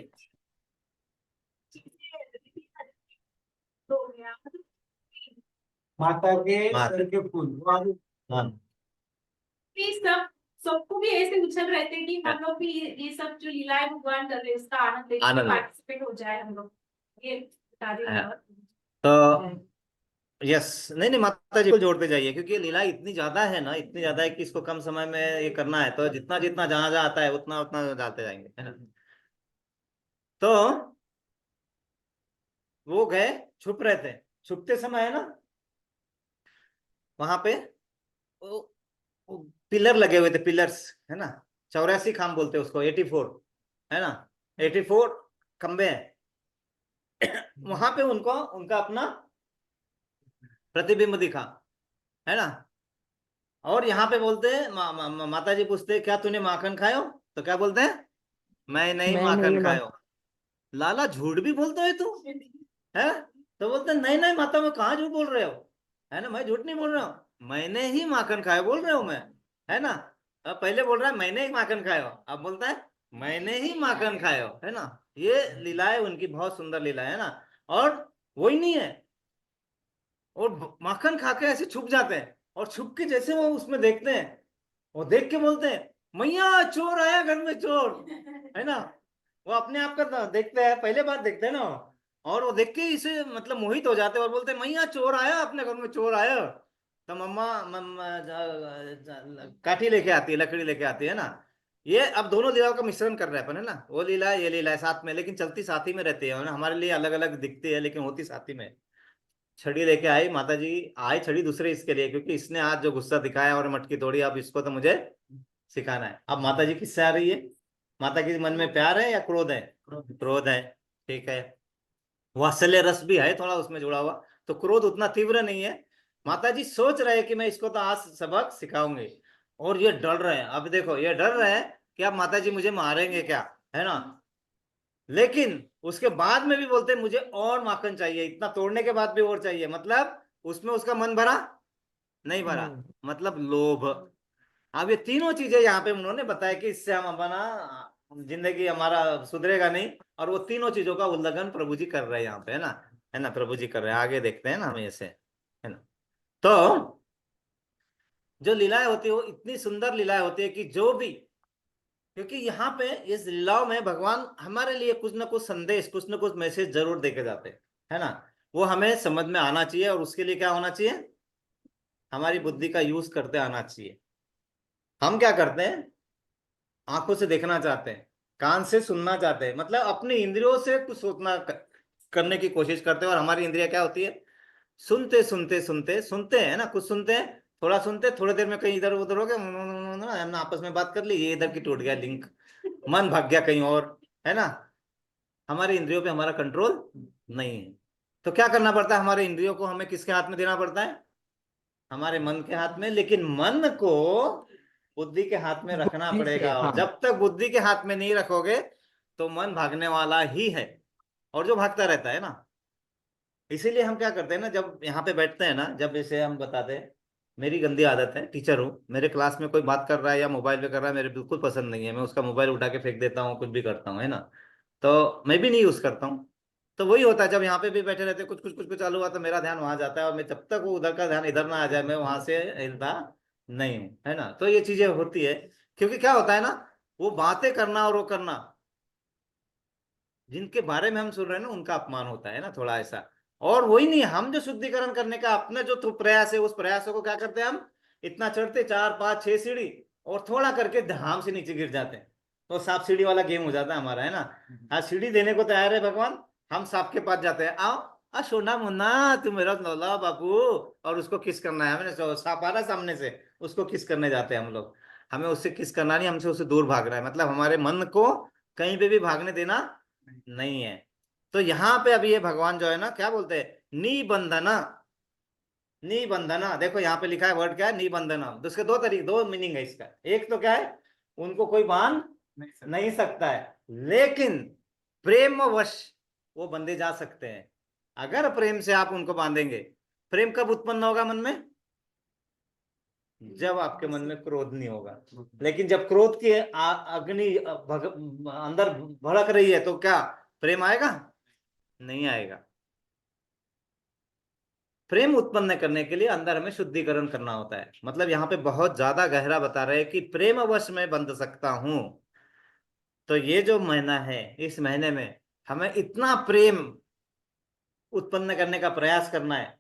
हो गया माता के हाँ सर के फूल हाँ कि सब सबको भी ऐसे उछल रहे थे कि हम लोग भी ये सब जो लीलाएं भगवान कर रहे हैं उसका आनंद लेके आनंद ले। पार्टिसिपेट हो जाए हम लोग, ये बता रही हाँ। हूँ। तो यस, नहीं नहीं, माता जी को जोड़ते जाइए, क्योंकि ये लीला इतनी ज्यादा है ना, इतनी ज्यादा है कि इसको कम समय में ये करना है, तो जितना जितना जहां जहां आता है उतना उतना डालते जाएंगे, है ना। तो वो गए, छुप रहे थे। छुपते समय है ना, वहां पे वो, वो पिलर लगे हुए थे, पिलर्स, है ना। 84 खाम बोलते हैं उसको, 84, है ना। 84 खंबे हैं। वहां पे उनको उनका अपना प्रतिबिंब दिखा, है ना। और यहाँ पे बोलते हैं माता जी पूछते हैं क्या तूने माखन खायो? तो क्या बोलते हैं? मैं नहीं मैं माखन नहीं माँ। खायो। लाला झूठ भी बोलते है तू, है? तो बोलते हैं नहीं नहीं माता, मैं कहाँ झूठ बोल रहे हो, है ना, मैं झूठ नहीं बोल रहा हूँ, मैंने ही माखन खाया बोल रहा हूँ मैं, है ना। अब पहले बोल रहा है मैंने ही माखन खायो, अब बोलता है मैंने ही माखन खायो, है ना। ये लीलाएं उनकी बहुत सुंदर लीला है ना। और वही नहीं है, और माखन खा के ऐसे छुप जाते हैं, और छुप के जैसे वो उसमें देखते हैं, वो देख के बोलते हैं मैया चोर आया घर में, चोर, है ना। वो अपने आप का देखते हैं, पहले बार देखते हैं ना, और वो देख के इसे मतलब मोहित हो जाते हैं और बोलते हैं मैया चोर आया, अपने घर में चोर आया। तो मम्मा काठी लेके आती है, लकड़ी लेके आती है ना। ये अब दोनों लीलाओं का मिश्रण कर रहे हैं अपन, है ना। वो लीला है, ये लीला है साथ में, लेकिन चलती साथ ही में रहती है ना, हमारे लिए अलग अलग दिखती है लेकिन होती साथ ही में। छड़ी लेके आई माता जी, आई छड़ी दूसरे इसके लिए, क्योंकि इसने आज जो गुस्सा दिखाया और मटकी तोड़ी, अब इसको तो मुझे सिखाना है। अब माता जी किससे आ रही है? माता के मन में प्यार है या क्रोध है? क्रोध है, ठीक है। वात्सल्य रस भी है थोड़ा उसमें जुड़ा हुआ, तो क्रोध उतना तीव्र नहीं है। माता जी सोच रहे हैं कि मैं इसको तो आज सबक सिखाऊंगी, और ये डर रहे हैं। अब देखो, ये डर रहे हैं कि अब माता जी मुझे मारेंगे क्या, है ना। लेकिन उसके बाद में भी बोलते हैं मुझे और माखन चाहिए, इतना तोड़ने के बाद भी और चाहिए, मतलब उसमें उसका मन भरा नहीं भरा, नहीं। मतलब लोभ। अब ये तीनों चीजें यहाँ पे उन्होंने बताया कि इससे हम अपना जिंदगी हमारा सुधरेगा नहीं, और वो तीनों चीजों का उल्लंघन प्रभु जी कर रहे हैं यहाँ पे, है ना। है ना, प्रभु जी कर रहे हैं, आगे देखते हैं ना हम ऐसे, है ना। तो जो लीलाएं होती है वो इतनी सुंदर लीलाएं होती है कि जो भी, क्योंकि यहाँ पे इस लीलाओं में भगवान हमारे लिए कुछ ना कुछ संदेश, कुछ ना कुछ मैसेज जरूर देके जाते हैं, है ना। वो हमें समझ में आना चाहिए, और उसके लिए क्या होना चाहिए? हमारी बुद्धि का यूज करते आना चाहिए। हम क्या करते हैं? आंखों से देखना चाहते हैं, कान से सुनना चाहते हैं, मतलब अपनी इंद्रियों से कुछ सोचना करने की कोशिश करते हैं। और हमारी इंद्रिया क्या होती है? सुनते सुनते सुनते सुनते हैं ना, कुछ सुनते हैं, थोड़ा सुनते, थोड़ी देर में कहीं इधर उधर हो गया, हमने आपस में बात कर ली, ये इधर की टूट गया लिंक, मन भाग गया कहीं और, है ना। हमारी इंद्रियों पे हमारा कंट्रोल नहीं है। तो क्या करना पड़ता है? हमारे इंद्रियों को हमें किसके हाथ में देना पड़ता है? हमारे मन के हाथ में। लेकिन मन को बुद्धि के हाथ में रखना बुद्धि से, पड़ेगा, और हाँ। जब तक बुद्धि के हाथ में नहीं रखोगे तो मन भागने वाला ही है, और जो भागता रहता है ना। इसीलिए हम क्या करते हैं ना, जब यहाँ पे बैठते हैं ना, जब जैसे हम बताते हैं मेरी गंदी आदत है, टीचर हूँ, मेरे क्लास में कोई बात कर रहा है या मोबाइल पे कर रहा है, मेरे बिल्कुल पसंद नहीं है। मैं उसका मोबाइल उठा के फेंक देता हूँ, कुछ भी करता हूँ, है ना। तो मैं भी नहीं यूज करता हूँ। तो वही होता है, जब यहाँ पे भी बैठे रहते कुछ कुछ कुछ कुछ चालू हुआ तो मेरा ध्यान वहां जाता है, और मैं जब तक वो उधर का ध्यान इधर ना आ जाए मैं वहां से हिलता नहीं हूँ, है ना। तो ये चीजें होती है, क्योंकि क्या होता है ना, वो बातें करना और वो करना, जिनके बारे में हम सुन रहे हैं ना उनका अपमान होता है ना थोड़ा ऐसा। और वही नहीं, हम जो शुद्धिकरण करने का अपना जो तो प्रयास है, उस प्रयासों को क्या करते हैं हम, इतना चढ़ते 4 5 6 सीढ़ी, और थोड़ा करके धाम से नीचे गिर जाते हैं। तो सांप सीढ़ी वाला गेम हो जाता है हमारा, है ना। हाँ, सीढ़ी देने को तैयार है भगवान, हम सांप के पास जाते हैं, आओ आ सोना मुन्ना, तू मेरा लौला बाबू, और उसको किस करना है हमें, सांप आ रहा है सामने से, उसको किस करने जाते हैं हम लोग। हमें उससे किस करना नहीं, हमसे उससे दूर भाग रहा है, मतलब हमारे मन को कहीं पे भी भागने देना नहीं है। तो यहाँ पे अभी ये भगवान जो है ना, क्या बोलते हैं, निबंधना। निबंधना, देखो यहाँ पे लिखा है वर्ड क्या है, निबंधना। तो उसके दो तरीके, दो मीनिंग है इसका। एक तो क्या है, उनको कोई बांध नहीं सकता है, लेकिन प्रेमवश वो बंधे जा सकते हैं। अगर प्रेम से आप उनको बांधेंगे, प्रेम कब उत्पन्न होगा मन में, जब आपके मन में क्रोध नहीं होगा। लेकिन जब क्रोध की अग्नि अंदर भड़क रही है तो क्या प्रेम आएगा, नहीं आएगा। प्रेम उत्पन्न करने के लिए अंदर हमें शुद्धिकरण करना होता है। मतलब यहाँ पे बहुत ज्यादा गहरा बता रहे हैं कि प्रेम अवश्य मैं बंध सकता हूं। तो ये जो महीना है, इस महीने में हमें इतना प्रेम उत्पन्न करने का प्रयास करना है।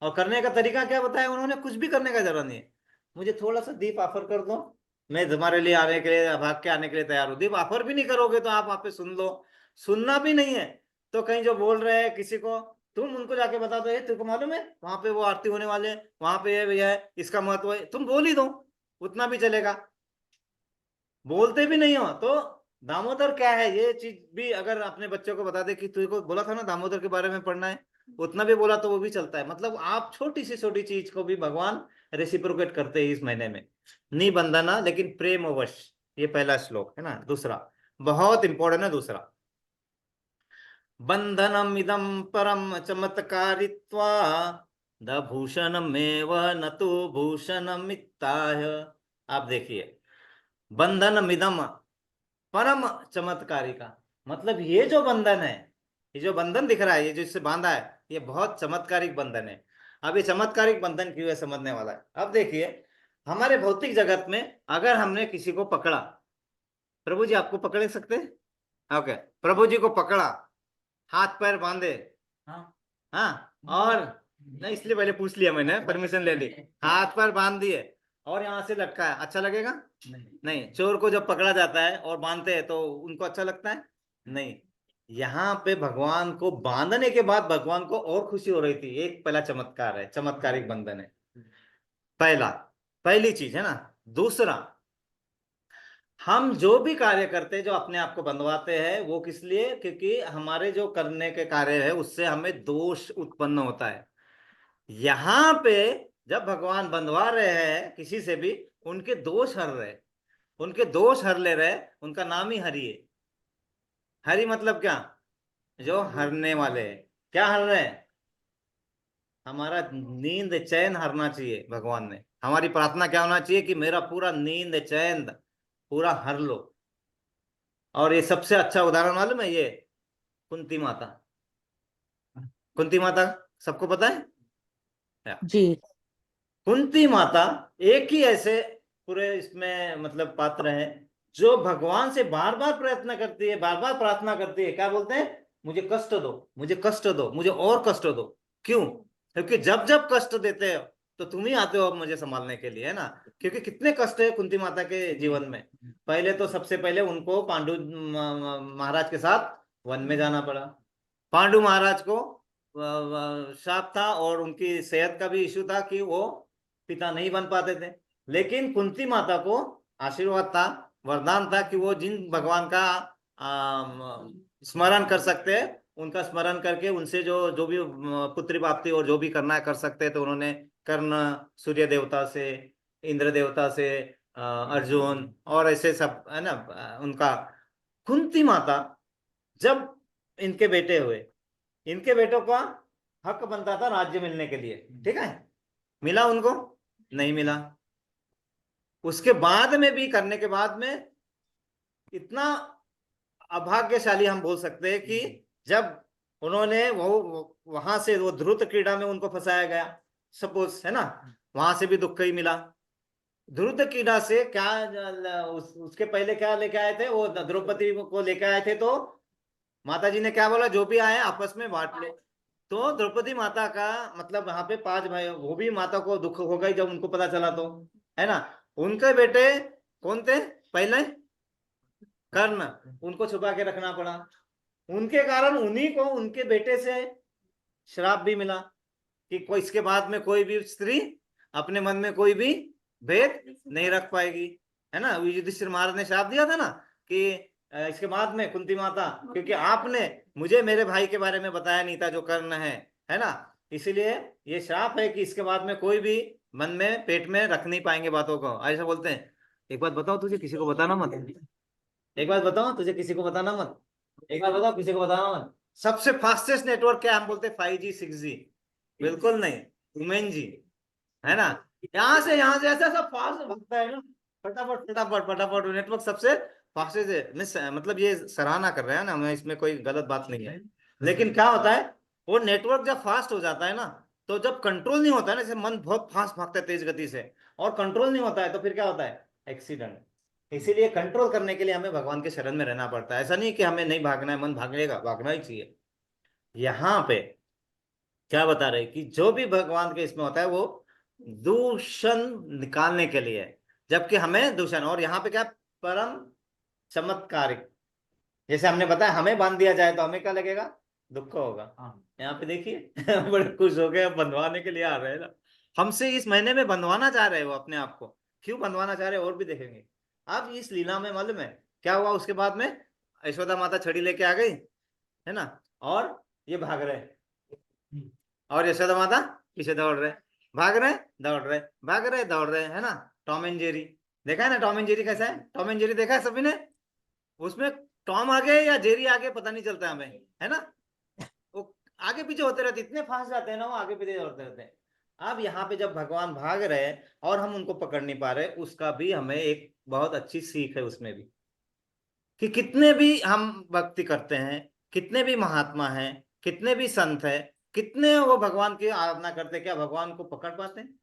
और करने का तरीका क्या बताया उन्होंने, कुछ भी करने का जरूरत नहीं है। मुझे थोड़ा सा दीप ऑफर कर दो, मैं तुम्हारे लिए आने के लिए, भाग के आने के लिए तैयार हूँ। दीप ऑफर भी नहीं करोगे तो आप वहां पे सुन लो, सुनना भी नहीं है तो कहीं जो बोल रहे हैं किसी को, तुम उनको जाके बता दो, ये तुमको मालूम है वहां पे वो आरती होने वाले हैं, वहां पे ये भैया है, इसका महत्व है, तुम बोल ही दो, उतना भी चलेगा। बोलते भी नहीं हो तो दामोदर क्या है ये चीज भी अगर अपने बच्चों को बता दे कि तुझे को बोला था ना दामोदर के बारे में पढ़ना है, उतना भी बोला तो वो भी चलता है। मतलब आप छोटी से छोटी चीज को भी भगवान रेसिप्रोकेट करते हैं इस महीने में। नहीं बंधना लेकिन प्रेम अवश, ये पहला श्लोक है ना। दूसरा बहुत इंपॉर्टेंट है, दूसरा, बंधनम इदम परम चमत्कारित्वा भूषणमेव न तो भूषणमित्ताय। आप देखिए, बंधन मिदम परम चमत्कारी का मतलब, ये जो बंधन है, ये जो बंधन दिख रहा है, ये जो इससे बांधा है, ये बहुत चमत्कारिक बंधन है। अब ये चमत्कारिक बंधन क्यों है समझने वाला है। अब देखिए, हमारे भौतिक जगत में अगर हमने किसी को पकड़ा, प्रभु जी आपको पकड़ सकते हैं, ओके, प्रभु जी को पकड़ा, हाथ पैर बांधे, हाँ हाँ, और नहीं इसलिए पहले पूछ लिया मैंने, परमिशन ले ली, हाथ पैर बांध दिए और यहाँ से लटका है, अच्छा लगेगा, नहीं। चोर को जब पकड़ा जाता है और बांधते हैं तो उनको अच्छा लगता है, नहीं। यहाँ पे भगवान को बांधने के बाद भगवान को और खुशी हो रही थी। एक पहला चमत्कार है, चमत्कारिक बंधन है, पहला, पहली चीज है ना। दूसरा, हम जो भी कार्य करते हैं, जो अपने आप को बंधवाते हैं, वो किस लिए, क्योंकि हमारे जो करने के कार्य है उससे हमें दोष उत्पन्न होता है। यहाँ पे जब भगवान बंधवा रहे हैं किसी से भी, उनके दोष हर रहे, उनके दोष हर ले रहे, उनका नाम ही हरि है। हरि मतलब क्या, जो हरने वाले हैं। क्या हर रहे हैं, हमारा नींद चैन हरना चाहिए भगवान ने। हमारी प्रार्थना क्या होना चाहिए कि मेरा पूरा नींद चैन पूरा हर लो। और ये सबसे अच्छा उदाहरण मालूम है, ये कुंती माता। कुंती माता सबको पता है। जी। कुंती माता एक ही ऐसे पूरे इसमें मतलब पात्र है, जो भगवान से बार बार प्रयत्न करती है, बार बार प्रार्थना करती है, क्या बोलते हैं, मुझे कष्ट दो, मुझे कष्ट दो, मुझे और कष्ट दो। क्यों, क्योंकि जब जब कष्ट देते हो तो तुम ही आते हो अब मुझे संभालने के लिए, है ना। क्योंकि कितने कष्ट है कुंती माता के जीवन में। पहले तो सबसे पहले उनको पांडु महाराज के साथ वन में जाना पड़ा। पांडु महाराज को श्राप था और उनकी सेहत का भी इशू था कि वो पिता नहीं बन पाते थे। लेकिन कुंती माता को आशीर्वाद था, वरदान था कि वो जिन भगवान का स्मरण कर सकते हैं, उनका स्मरण करके उनसे जो जो भी पुत्री प्राप्ति और जो भी करना है कर सकते हैं। तो उन्होंने कर्ण, सूर्य देवता से, इंद्र देवता से, अर्जुन और ऐसे सब है ना, उनका। कुंती माता जब इनके बेटे हुए, इनके बेटों का हक बनता था राज्य मिलने के लिए, ठीक है, मिला उनको, नहीं मिला। उसके बाद में भी करने के बाद में इतना अभाग्यशाली हम बोल सकते हैं कि जब उन्होंने वो वहां से वो ध्रुत क्रीड़ा में उनको फंसाया गया, सपोज, है ना, वहां से भी दुख ही मिला। ध्रुत क्रीड़ा से क्या उसके पहले क्या लेके आए थे, वो द्रौपदी को लेके आए थे, तो माता जी ने क्या बोला, जो भी आए आपस में बांट लो। तो द्रौपदी माता का मतलब वहां पे 5 भाई, वो भी माता को दुख हो गई जब उनको पता चला, तो है ना। उनके बेटे कौन थे पहले, कर्ण, उनको छुपा के रखना पड़ा। उनके कारण उन्हीं को उनके बेटे से श्राप भी मिला कि कोई इसके बाद में कोई भी स्त्री अपने मन में कोई भी भेद नहीं रख पाएगी, है ना। युधिष्ठिर महाराज ने श्राप दिया था ना कि इसके बाद में कुंती माता, क्योंकि आपने मुझे मेरे भाई के बारे में बताया नहीं था जो कर्ण है ना, इसीलिए ये श्राप है कि इसके बाद में कोई भी मन में पेट में रख नहीं पाएंगे बातों को, ऐसा बोलते हैं। एक बात बताओ, तुझे किसी को बताना मत, एक बात बताओ, तुझे किसी को बताना मत, एक बात बताओ, किसी को बताना मत। सबसे फास्टेस्ट नेटवर्क क्या हम बोलते हैं, 5G 6G? बिल्कुल नहीं, उमेन जी, है ना। यहाँ से ऐसा सब फास्ट भागता है ना, फटाफट फटाफट फटाफट नेटवर्क सबसे फास्टेस्ट है। मिस मतलब ये सराहना कर रहे हैं ना, हमें इसमें कोई गलत बात नहीं है, लेकिन क्या होता है, वो नेटवर्क जब फास्ट हो जाता है ना, तो जब कंट्रोल नहीं होता है ना, जैसे मन बहुत फास्ट भागता है तेज गति से, और कंट्रोल नहीं होता है, तो फिर क्या होता है, एक्सीडेंट। इसीलिए कंट्रोल करने के लिए हमें भगवान के शरण में रहना पड़ता है। ऐसा नहीं कि हमें नहीं भागना है, मन भागेगा, भागना ही चाहिए। यहाँ पे क्या बता रहे कि जो भी भगवान के इसमें होता है वो दूषण निकालने के लिए है, जबकि हमें दूषण, और यहाँ पे क्या, परम चमत्कारिक। जैसे हमने बताया, हमें बांध दिया जाए तो हमें क्या लगेगा, दुख होगा। यहाँ पे देखिए बड़े खुश हो गए, बंधवाने के लिए आ रहे हैं ना, हमसे इस महीने में बंधवाना चाह रहे हो अपने आप को। क्यों बंधवाना चाह रहे हो और भी देखेंगे। अब इस लीला में मालूम है क्या हुआ, उसके बाद में यशोदा माता छड़ी लेके आ गई, है ना, और ये भाग रहे, और यशोदा माता पीछे दौड़ रहे, भाग रहे दौड़ रहे, भाग रहे दौड़ रहे, है ना। टॉम एंड जेरी देखा है ना, टॉम एंड जेरी कैसा है, टॉम एंड जेरी देखा है सभी ने। उसमें टॉम आगे या जेरी आगे पता नहीं चलता हमें, है ना, वो आगे पीछे होते रहते, इतने फास्ट जाते हैं ना, वो आगे पीछे दौड़ते रहते हैं। अब यहाँ पे जब भगवान भाग रहे हैं और हम उनको पकड़ नहीं पा रहे, उसका भी हमें एक बहुत अच्छी सीख है उसमें भी, कि कितने भी हम भक्ति करते हैं, कितने भी महात्मा हैं, कितने भी संत हैं, कितने वो भगवान की आराधना करते हैं, क्या भगवान को पकड़ पाते हैं,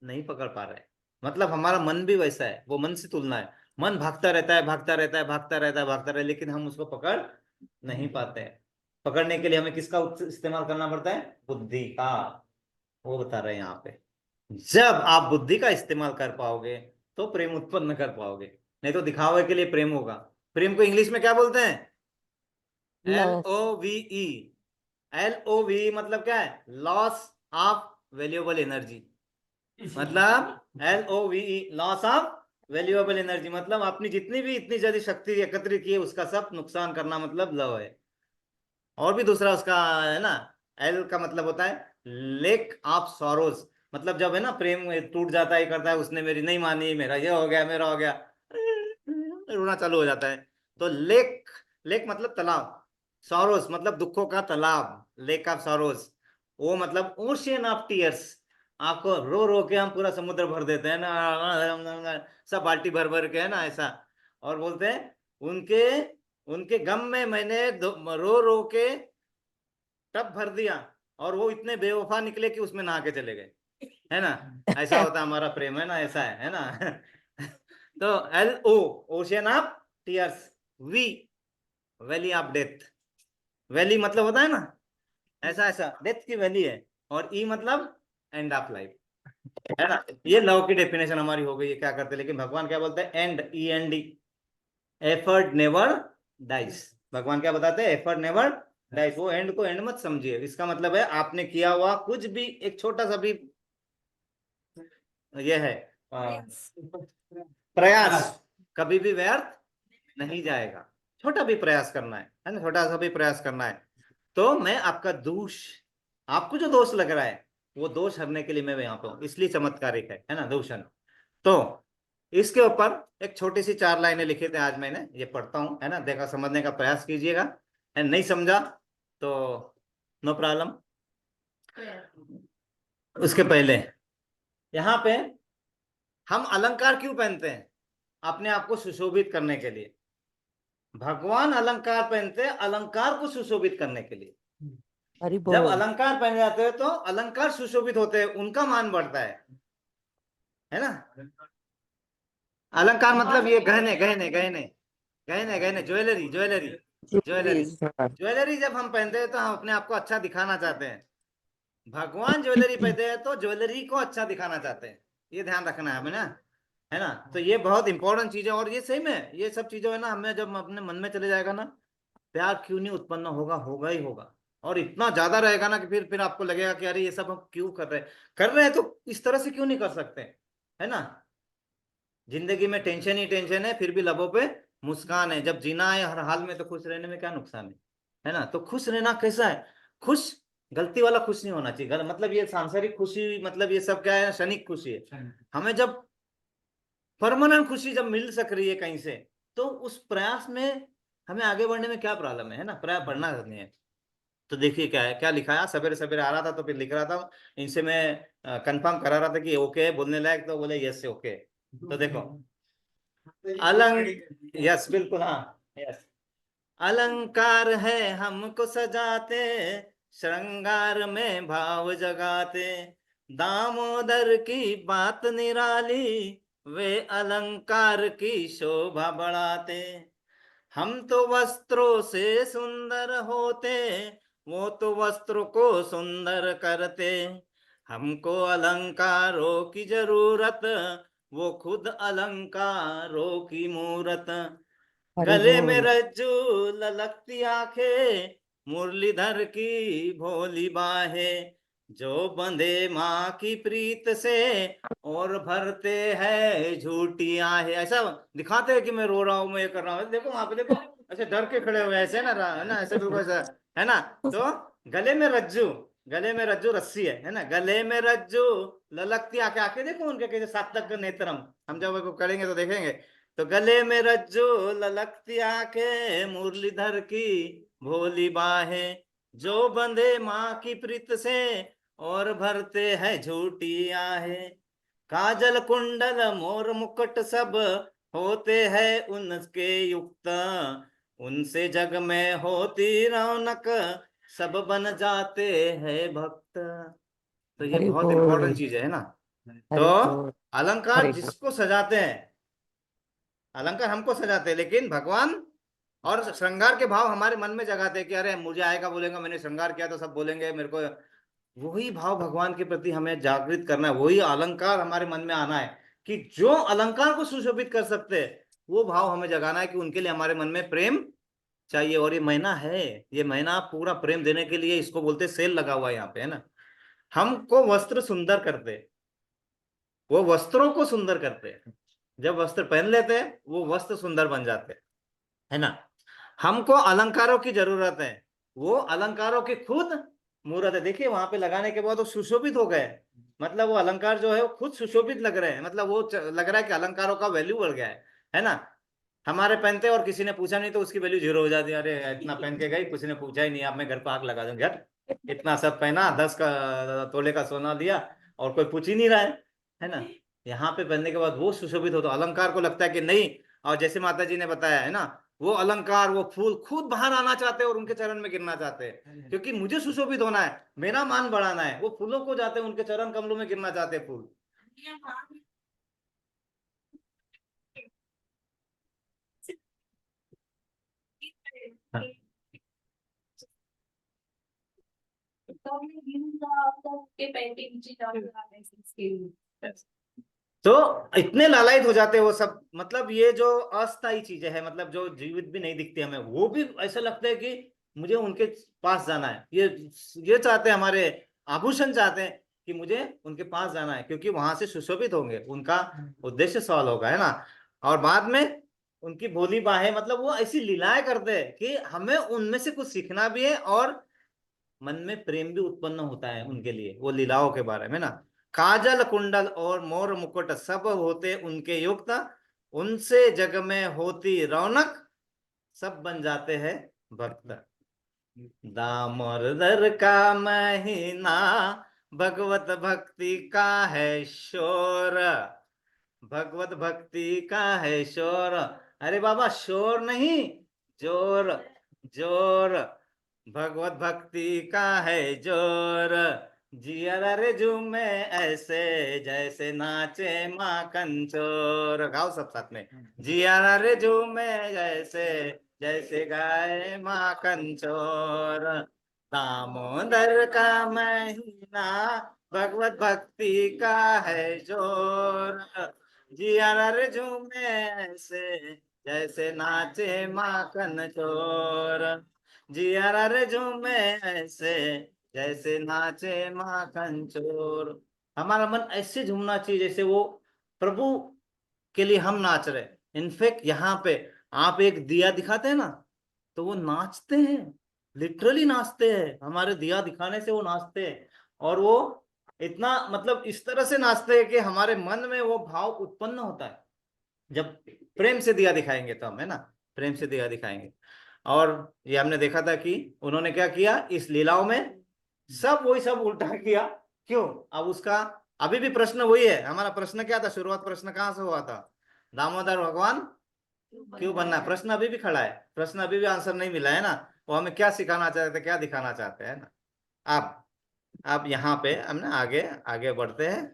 नहीं पकड़ पा रहे। मतलब हमारा मन भी वैसा है, वो मन से तुलना है, मन भागता रहता है, भागता रहता है, भागता रहता है, भागता रहता है, लेकिन हम उसको पकड़ नहीं पाते हैं। पकड़ने के लिए हमें किसका इस्तेमाल करना पड़ता है, बुद्धि का। वो बता रहे हैं यहाँ पे, जब आप बुद्धि का इस्तेमाल कर पाओगे तो प्रेम उत्पन्न कर पाओगे, नहीं तो दिखावे के लिए प्रेम होगा। प्रेम को इंग्लिश में क्या बोलते हैं, Love. LOVE। LOVE मतलब क्या है, लॉस ऑफ वैल्यूएबल एनर्जी। मतलब LOVE, loss of valuable energy, मतलब अपनी जितनी भी इतनी ज्यादा शक्ति एकत्रित की है उसका सब नुकसान करना, मतलब लव है। और भी दूसरा उसका है ना, एल का मतलब होता है लेक ऑफ सॉरोज, मतलब जब है ना प्रेम टूट जाता है, करता है, उसने मेरी नहीं मानी, मेरा ये हो गया, मेरा हो गया, रोना चालू हो जाता है। तो लेक, लेक मतलब तालाब, सॉरोज मतलब दुखों का तालाब, लेक ऑफ सॉरोज, वो मतलब ओशियन ऑफ टीयर्स। आपको रो रो के हम पूरा समुद्र भर देते हैं ना, सब बाल्टी भर भर के, है ना, ऐसा। और बोलते हैं उनके उनके गम में मैंने रो रो के टब भर दिया, और वो इतने बेवफा निकले कि उसमें नहा के चले गए, है ना। ऐसा होता है हमारा प्रेम, है ना, ऐसा है ना। तो LO, ocean of tears. V, valley of death. Valley मतलब होता है ना ऐसा ऐसा, डेथ की वैली है। और E मतलब एंड ऑफ लाइफ, है ना। ये लव की डेफिनेशन हमारी हो गई है, क्या करते हैं, लेकिन भगवान क्या बोलते हैं, and, END, effort never dice. भगवान क्या बताते हैं, एफर्ट नेवर डाइस। वो एंड को एंड मत समझिए, इसका मतलब है आपने किया हुआ कुछ भी, एक छोटा सा भी ये है प्रयास, कभी भी व्यर्थ नहीं जाएगा। छोटा भी प्रयास करना है ना, छोटा सा भी प्रयास करना है। तो मैं आपका दोष, आपको जो दोष लग रहा है वो दोष हरने के लिए मैं यहाँ पे हूँ, इसलिए चमत्कारिक है ना दूषण। तो इसके ऊपर एक छोटी सी 4 लाइनें लिखी थे, आज मैंने ये पढ़ता हूँ, है ना, देखा, समझने का प्रयास कीजिएगा, है नहीं समझा तो नो प्रॉब्लम। उसके पहले यहाँ पे हम अलंकार क्यों पहनते हैं? अपने आप को सुशोभित करने के लिए। भगवान अलंकार पहनते हैं अलंकार को सुशोभित करने के लिए। हरि जब बोल। अलंकार पहन जाते हैं तो अलंकार सुशोभित होते हैं, उनका मान बढ़ता है ना। अलंकार मतलब ये गहने गहने गहने गहने गहने, ज्वेलरी ज्वेलरी ज्वेलरी। Jewelries, हाँ। ज्वेलरी जब हम पहनते हैं तो हम अपने आप को अच्छा दिखाना चाहते हैं। भगवान ज्वेलरी पहनते हैं तो ज्वेलरी को अच्छा दिखाना चाहते हैं। ये ध्यान रखना है हमें ना, है ना। तो ये बहुत इंपॉर्टेंट चीज है, और ये सही में ये सब चीजें है ना, हमें जब अपने मन में चले जाएगा ना, प्यार क्यों नहीं उत्पन्न होगा, होगा ही होगा। और इतना ज्यादा रहेगा ना कि फिर आपको लगेगा कि अरे ये सब हम क्यों कर रहे हैं तो इस तरह से क्यों नहीं कर सकते, है ना। जिंदगी में टेंशन ही टेंशन है, फिर भी लबों पे मुस्कान है। जब जीना है हर हाल में तो खुश रहने में क्या नुकसान है ना। तो खुश रहना कैसा है? खुश, गलती वाला खुश नहीं होना चाहिए। मतलब ये सांसारिक खुशी, मतलब ये सब क्या है, क्षणिक खुशी है। हमें जब परमानेंट खुशी जब मिल सक रही है कहीं से, तो उस प्रयास में हमें आगे बढ़ने में क्या प्रॉब्लम है ना। प्रयास बढ़ना नहीं है। तो देखिए क्या है, क्या लिखा है। सवेरे सवेरे आ रहा था तो फिर लिख रहा था, इनसे मैं कंफर्म करा रहा था कि ओके बोलने लायक, तो बोले यस ओके। तो देखो यस बिल्कुल, हाँ यस। अलंकार है हमको सजाते, श्रृंगार में भाव जगाते, दामोदर की बात निराली, वे अलंकार की शोभा बढ़ाते। हम तो वस्त्रों से सुंदर होते, वो तो वस्त्रों को सुंदर करते। हमको अलंकारों की जरूरत, वो खुद अलंकारों की मूरत। हरि गले में बोल। रज्जू ललकती आंखें, मुरलीधर की भोली बाहें, जो बंधे माँ की प्रीत से, और भरते हैं झूठी आहें। ऐसा दिखाते हैं कि मैं रो रहा हूँ, मैं ये कर रहा हूँ। देखो वहां पे देखो, ऐसे डर के खड़े हुए ऐसे ना, है ना, ऐसे बिल्कुल ऐसा, है ना। तो गले में रज्जू, गले में रज्जू रस्सी है ना। गले में रज्जू ललकती आंखें, आंखें देखो उनके कैसे सातक नेत्रम, हम जब करेंगे तो देखेंगे। तो गले में रज्जू ललकती आंखें, मुरलीधर की भोली बाहें, जो बंधे माँ की प्रीत से, और भरते हैं झूठी आहें। काजल कुंडल मोर मुकुट सब, होते हैं उनके युक्त, उनसे जग में होती रौनक, सब बन जाते हैं भक्त। तो ये हरि बहुत इंपॉर्टेंट बोल। चीज है ना। तो हरि बोल। अलंकार हरि बोल। जिसको सजाते हैं, अलंकार हमको सजाते हैं, लेकिन भगवान और श्रृंगार के भाव हमारे मन में जगाते हैं कि अरे मुझे आएगा बोलेगा मैंने श्रृंगार किया तो सब बोलेंगे मेरे को। वही भाव भगवान के प्रति हमें जागृत करना है, वही अलंकार हमारे मन में आना है कि जो अलंकार को सुशोभित कर सकते हैं, वो भाव हमें जगाना है कि उनके लिए हमारे मन में प्रेम चाहिए। और ये महीना है, ये महीना पूरा प्रेम देने के लिए, इसको बोलते सेल लगा हुआ है यहाँ पे, है ना। हमको वस्त्र सुंदर करते, वो वस्त्रों को सुंदर करते हैं। जब वस्त्र पहन लेते हैं वो वस्त्र सुंदर बन जाते हैं, है ना। हमको अलंकारों की जरूरत है, वो अलंकारों की खुद मूर्त है। देखिए वहां पे लगाने के बाद वो सुशोभित हो गए, मतलब वो अलंकार जो है वो खुद सुशोभित लग रहे हैं, मतलब वो लग रहा है कि अलंकारों का वैल्यू बढ़ गया है ना। हमारे पहनते और किसी ने पूछा नहीं तो उसकी वैल्यू जीरो हो जाती है। अरे इतना पहन के गई, किसी ने पूछा ही नहीं, अब मैं घर पर आग लगा दूं घर, इतना सब पहना, 10 का तोले का सोना दिया और कोई पूछ ही नहीं रहा है ना। यहाँ पे पहनने के बाद वो सुशोभित हो तो अलंकार को लगता है कि नहीं। और जैसे माता जी ने बताया है ना, वो अलंकार वो फूल खुद बाहर आना चाहते हैं और उनके चरण में गिरना चाहते हैं, क्योंकि मुझे सुशोभित होना है, मेरा मान बढ़ाना है। वो फूलों को जाते हैं, उनके चरण कमलों में गिरना चाहते हैं फूल। हाँ। तो इतने लालायित हो जाते हैं वो सब, मतलब ये जो अस्थायी चीजें हैं, मतलब जो जीवित भी नहीं दिखती हमें, वो भी ऐसा लगता है कि मुझे उनके पास जाना है। ये चाहते हैं, हमारे आभूषण चाहते हैं कि मुझे उनके पास जाना है, क्योंकि वहां से सुशोभित होंगे, उनका उद्देश्य सफल होगा, है ना। और बाद में उनकी भोली बाहें, मतलब वो ऐसी लीलाएं करते हैं कि हमें उनमें से कुछ सीखना भी है, और मन में प्रेम भी उत्पन्न होता है उनके लिए, वो लीलाओं के बारे में ना। काजल कुंडल और मोर मुकुट सब होते उनके युक्त, उनसे जग में होती रौनक, सब बन जाते हैं भक्त। दामोदर का महीना, भगवत भक्ति का है शोर, भगवत भक्ति का है शोर। अरे बाबा शोर नहीं, जोर, जोर। भगवत भक्ति का है जोर, जिया रे झूमे ऐसे जैसे नाचे माखन चोर। गाओ सब साथ में, जिया रे झूमे जैसे जैसे गाए माखन चोर। दामोदर का महीना भगवत भक्ति का है जोर, जिया रे झूमे ऐसे जैसे नाचे माखन चोर, जिया रे झूमे ऐसे जैसे नाचे माखन चोर। हमारा मन ऐसे झूमना चाहिए जैसे वो प्रभु के लिए हम नाच रहे। इनफेक्ट यहाँ पे आप एक दिया दिखाते हैं ना, तो वो नाचते हैं, लिटरली नाचते हैं। हमारे दिया दिखाने से वो नाचते हैं, और वो इतना मतलब इस तरह से नाचते हैं कि हमारे मन में वो भाव उत्पन्न होता है। जब प्रेम से दिया दिखाएंगे तो हम, है ना, प्रेम से दिया दिखाएंगे। और ये हमने देखा था कि उन्होंने क्या किया इस लीलाओं में, सब वही सब उल्टा किया। क्यों? अब उसका अभी भी प्रश्न वही है। हमारा प्रश्न क्या था, शुरुआत प्रश्न कहाँ से हुआ था? दामोदर भगवान क्यों बनना है? प्रश्न अभी भी खड़ा है, प्रश्न अभी भी आंसर नहीं मिला है ना। वो हमें क्या सिखाना चाहते हैं, क्या दिखाना चाहते हैं ना। अब यहाँ पे हम ना आगे आगे बढ़ते हैं।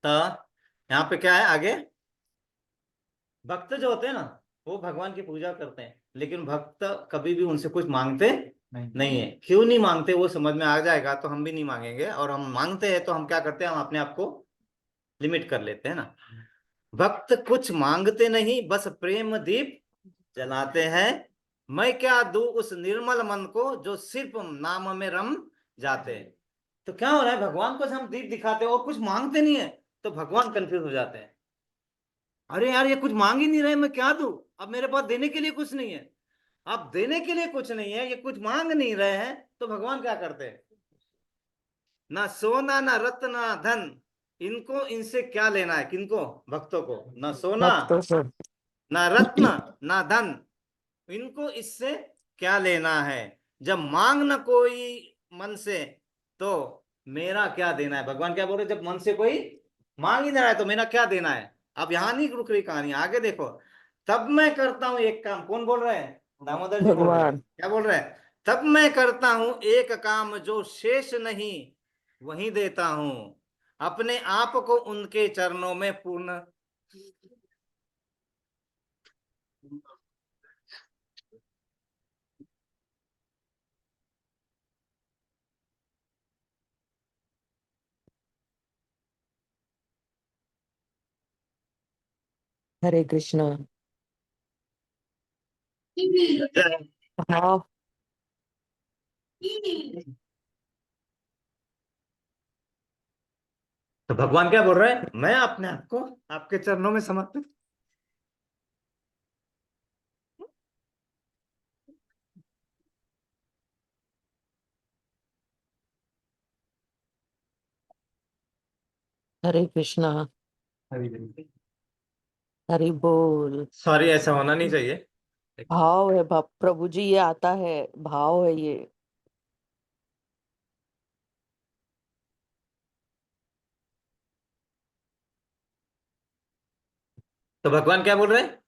तो यहाँ पे क्या है आगे, भक्त जो होते हैं ना वो भगवान की पूजा करते हैं, लेकिन भक्त कभी भी उनसे कुछ मांगते नहीं है। क्यों नहीं मांगते वो समझ में आ जाएगा, तो हम भी नहीं मांगेंगे। और हम मांगते हैं तो हम क्या करते हैं, हम अपने आप को लिमिट कर लेते हैं ना। भक्त कुछ मांगते नहीं, बस प्रेम दीप जलाते हैं। मैं क्या दूं उस निर्मल मन को जो सिर्फ नाम में रम जाते हैं। तो क्या हो रहा है, भगवान को हम दीप दिखाते हैं और कुछ मांगते नहीं है, तो भगवान कंफ्यूज हो जाते हैं। अरे यार ये कुछ मांग ही नहीं रहे, मैं क्या दूं? अब मेरे पास देने के लिए कुछ नहीं है। अब देने के लिए कुछ नहीं है, ये कुछ मांग नहीं रहे हैं, तो भगवान क्या करते हैं? ना सोना ना रत्न ना धन, इनको इनसे क्या लेना है? किनको? भक्तों को। ना सोना भक्तों से। ना रत्न ना धन, इनको इससे क्या लेना है? जब मांग ना कोई मन से, तो मेरा क्या देना है? भगवान क्या बोल रहे, जब मन से कोई मांग ही नहीं रहा है तो मेरा क्या देना है? अब यहां नहीं रुक रही कहानी, आगे देखो। तब मैं करता हूं एक काम। कौन बोल रहे हैं? दामोदर जी बोल रहे हैं। भगवान। क्या बोल रहे हैं? तब मैं करता हूं एक काम जो शेष नहीं वही देता हूं, अपने आप को उनके चरणों में पूर्ण। हरे कृष्णा। भाव। तो भगवान क्या बोल रहे हैं, मैं अपने आप को आपके चरणों में समर्पित। हरे कृष्णा। हरि बोल। सॉरी, ऐसा होना नहीं चाहिए। भाव है बाप प्रभु जी, ये आता है, भाव है ये। तो भगवान क्या बोल रहे हैं,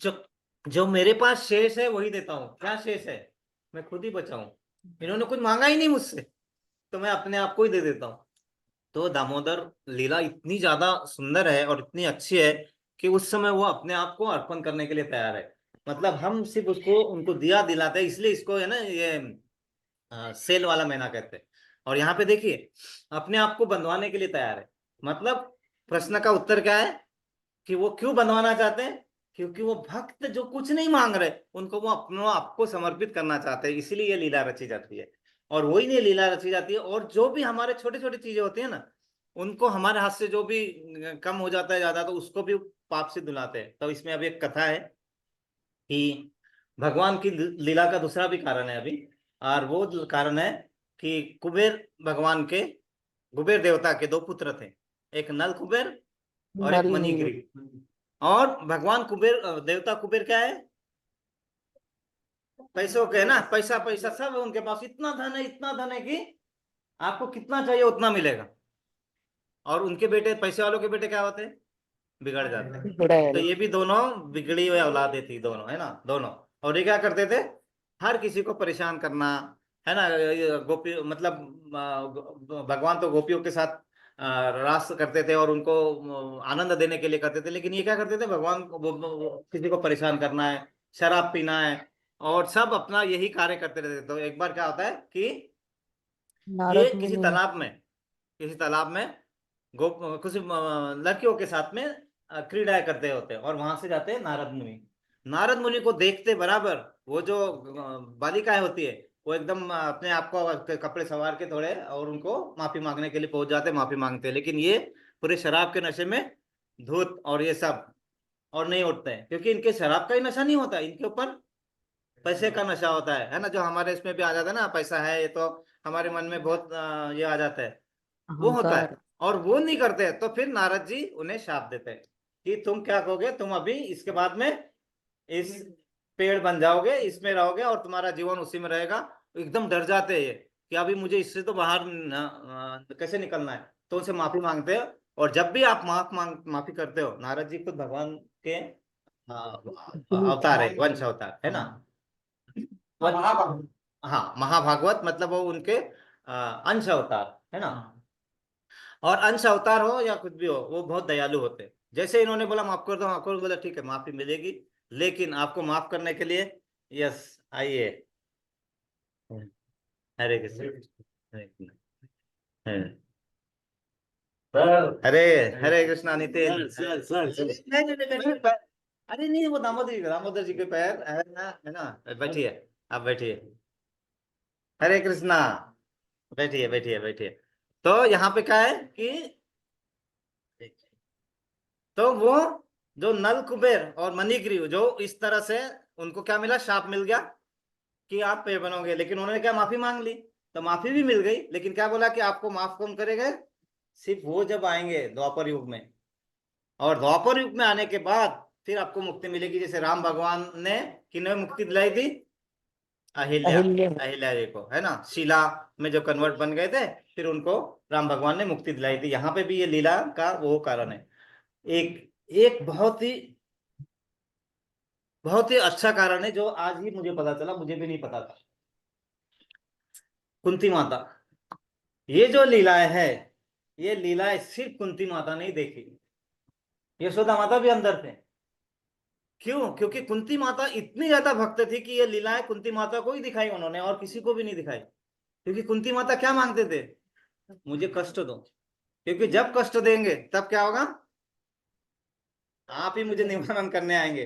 जो जो मेरे पास शेष है वही देता हूँ। क्या शेष है? मैं खुद ही बचाऊं। इन्होंने कुछ मांगा ही नहीं मुझसे, तो मैं अपने आप को ही दे देता हूँ। तो दामोदर लीला इतनी ज्यादा सुंदर है और इतनी अच्छी है कि उस समय वो अपने आप को अर्पण करने के लिए तैयार है। मतलब हम सिर्फ उसको उनको दिया दिलाते हैं, इसलिए इसको है ना ये सेल वाला महीना कहते हैं। और यहाँ पे देखिए अपने आप को बंधवाने के लिए तैयार है। मतलब प्रश्न का उत्तर क्या है कि वो क्यों बंधवाना चाहते हैं? क्योंकि वो भक्त जो कुछ नहीं मांग रहे उनको वो अपना आपको समर्पित करना चाहते हैं, इसीलिए ये लीला रची जाती है। और वही नहीं लीला रची जाती है। और जो भी हमारे छोटे छोटे चीजें होती है ना, उनको हमारे हाथ से जो भी कम हो जाता है ज्यादा, तो उसको भी पाप से धुलाते हैं। तो इसमें अभी एक कथा है कि भगवान की लीला का दूसरा भी कारण है अभी। और वो कारण है कि भगवान के कुबेर देवता के दो पुत्र थे, एक नल कुबेर और एक नल नील। मणिग्रीव। और भगवान कुबेर देवता कुबेर क्या है? पैसों के ना, पैसा पैसा सब है उनके पास, इतना धन है, इतना धन है कि आपको कितना चाहिए उतना मिलेगा। और उनके बेटे, पैसे वालों के बेटे क्या होते हैं, बिगड़ जाते हैं। बड़ा तो है। ये भी दोनों बिगड़ी हुई औलादें थी दोनों, है ना, दोनों। और ये क्या करते थे, हर किसी को परेशान करना, है ना। ये गोपी मतलब भगवान तो गोपियों के साथ रास करते थे और उनको आनंद देने के लिए करते थे, लेकिन ये क्या करते थे, भगवान को किसी को परेशान करना है, शराब पीना है, और सब अपना यही कार्य करते रहते थे। तो एक बार क्या होता है कि ये नारद किसी मुनि। तालाब में, गो कुछ लड़कियों के साथ में क्रीड़ा करते होते हैं, और वहां से जाते हैं नारद मुनि। नारद मुनि को देखते बराबर वो जो बालिकाएं होती है, वो एकदम अपने आप को कपड़े सवार के थोड़े, और उनको माफी मांगने के लिए पहुंच जाते, माफी मांगते हैं, लेकिन ये पूरे शराब के नशे में धुत और ये सब, और नहीं उठते हैं, क्योंकि इनके शराब का ही नशा नहीं होता, इनके ऊपर पैसे का नशा होता है ना। जो हमारे इसमें भी आ जाता है ना, पैसा है ये, तो हमारे मन में बहुत ये आ जाता है, वो होता है। अहंकार। और वो नहीं करते, तो फिर नारद जी उन्हें शाप देते हैं कि तुम क्या कहोगे, तुम अभी इसके बाद में इस पेड़ बन जाओगे, इसमें रहोगे, और तुम्हारा जीवन उसी में रहेगा। एकदम डर जाते हैं ये कि अभी मुझे इससे तो बाहर कैसे निकलना है। तो उनसे माफी मांगते हो, और जब भी आप माफी करते हो, नारद जी खुद भगवान के दूत। अवतार है, वंश अवतार है ना। महाभारत। हाँ, महाभागवत मतलब वो उनके अंश अवतार है ना। और अंश अवतार हो या कुछ भी हो, वो बहुत दयालु होते हैं। जैसे इन्होंने बोला माफ कर दो, माफ कर दो, बोला ठीक है माफी मिलेगी, लेकिन आपको माफ करने के लिए, यस, आइए, हरे कृष्ण, हरे कृष्ण, हरे हरे कृष्णा नितिन। नहीं, नहीं, नहीं, मेरे पैर, अरे नहीं, वो दामोदर जी के पैर है ना। बैठिए, आप बैठिए, हरे कृष्णा, बैठिए बैठिए बैठिए। तो यहाँ पे क्या है कि, तो वो जो नल कुबेर और मणिग्रीव, जो इस तरह से उनको क्या मिला, शाप मिल गया कि आप पेड़ बनोगे, लेकिन उन्होंने क्या, माफी मांग ली। तो माफी भी मिल गई, लेकिन क्या बोला कि आपको माफ कौन करेगा, सिर्फ वो जब आएंगे द्वापर युग में। और द्वापर युग में आने के बाद फिर आपको मुक्ति मिलेगी। जैसे राम भगवान ने किन्हें मुक्ति दिलाई थी, अहिल्या, अहिल्य। अहिल्या जी को, है ना, शिला में जो कन्वर्ट बन गए थे, फिर उनको राम भगवान ने मुक्ति दिलाई थी। यहाँ पे भी ये लीला का वो कारण है। एक एक बहुत ही अच्छा कारण है, जो आज ही मुझे पता चला, मुझे भी नहीं पता था। कुंती माता, ये जो लीलाएं है, ये लीलाएं सिर्फ कुंती माता ने ही देखी, यशोदा माता भी अंदर थे। क्यों? क्योंकि कुंती माता इतनी ज्यादा भक्त थी कि ये लीलाएं कुंती माता को ही दिखाई उन्होंने, और किसी को भी नहीं दिखाई। क्योंकि कुंती माता क्या मांगते थे, मुझे कष्ट दो, क्योंकि जब कष्ट देंगे तब क्या होगा, आप ही मुझे निवारण करने आएंगे,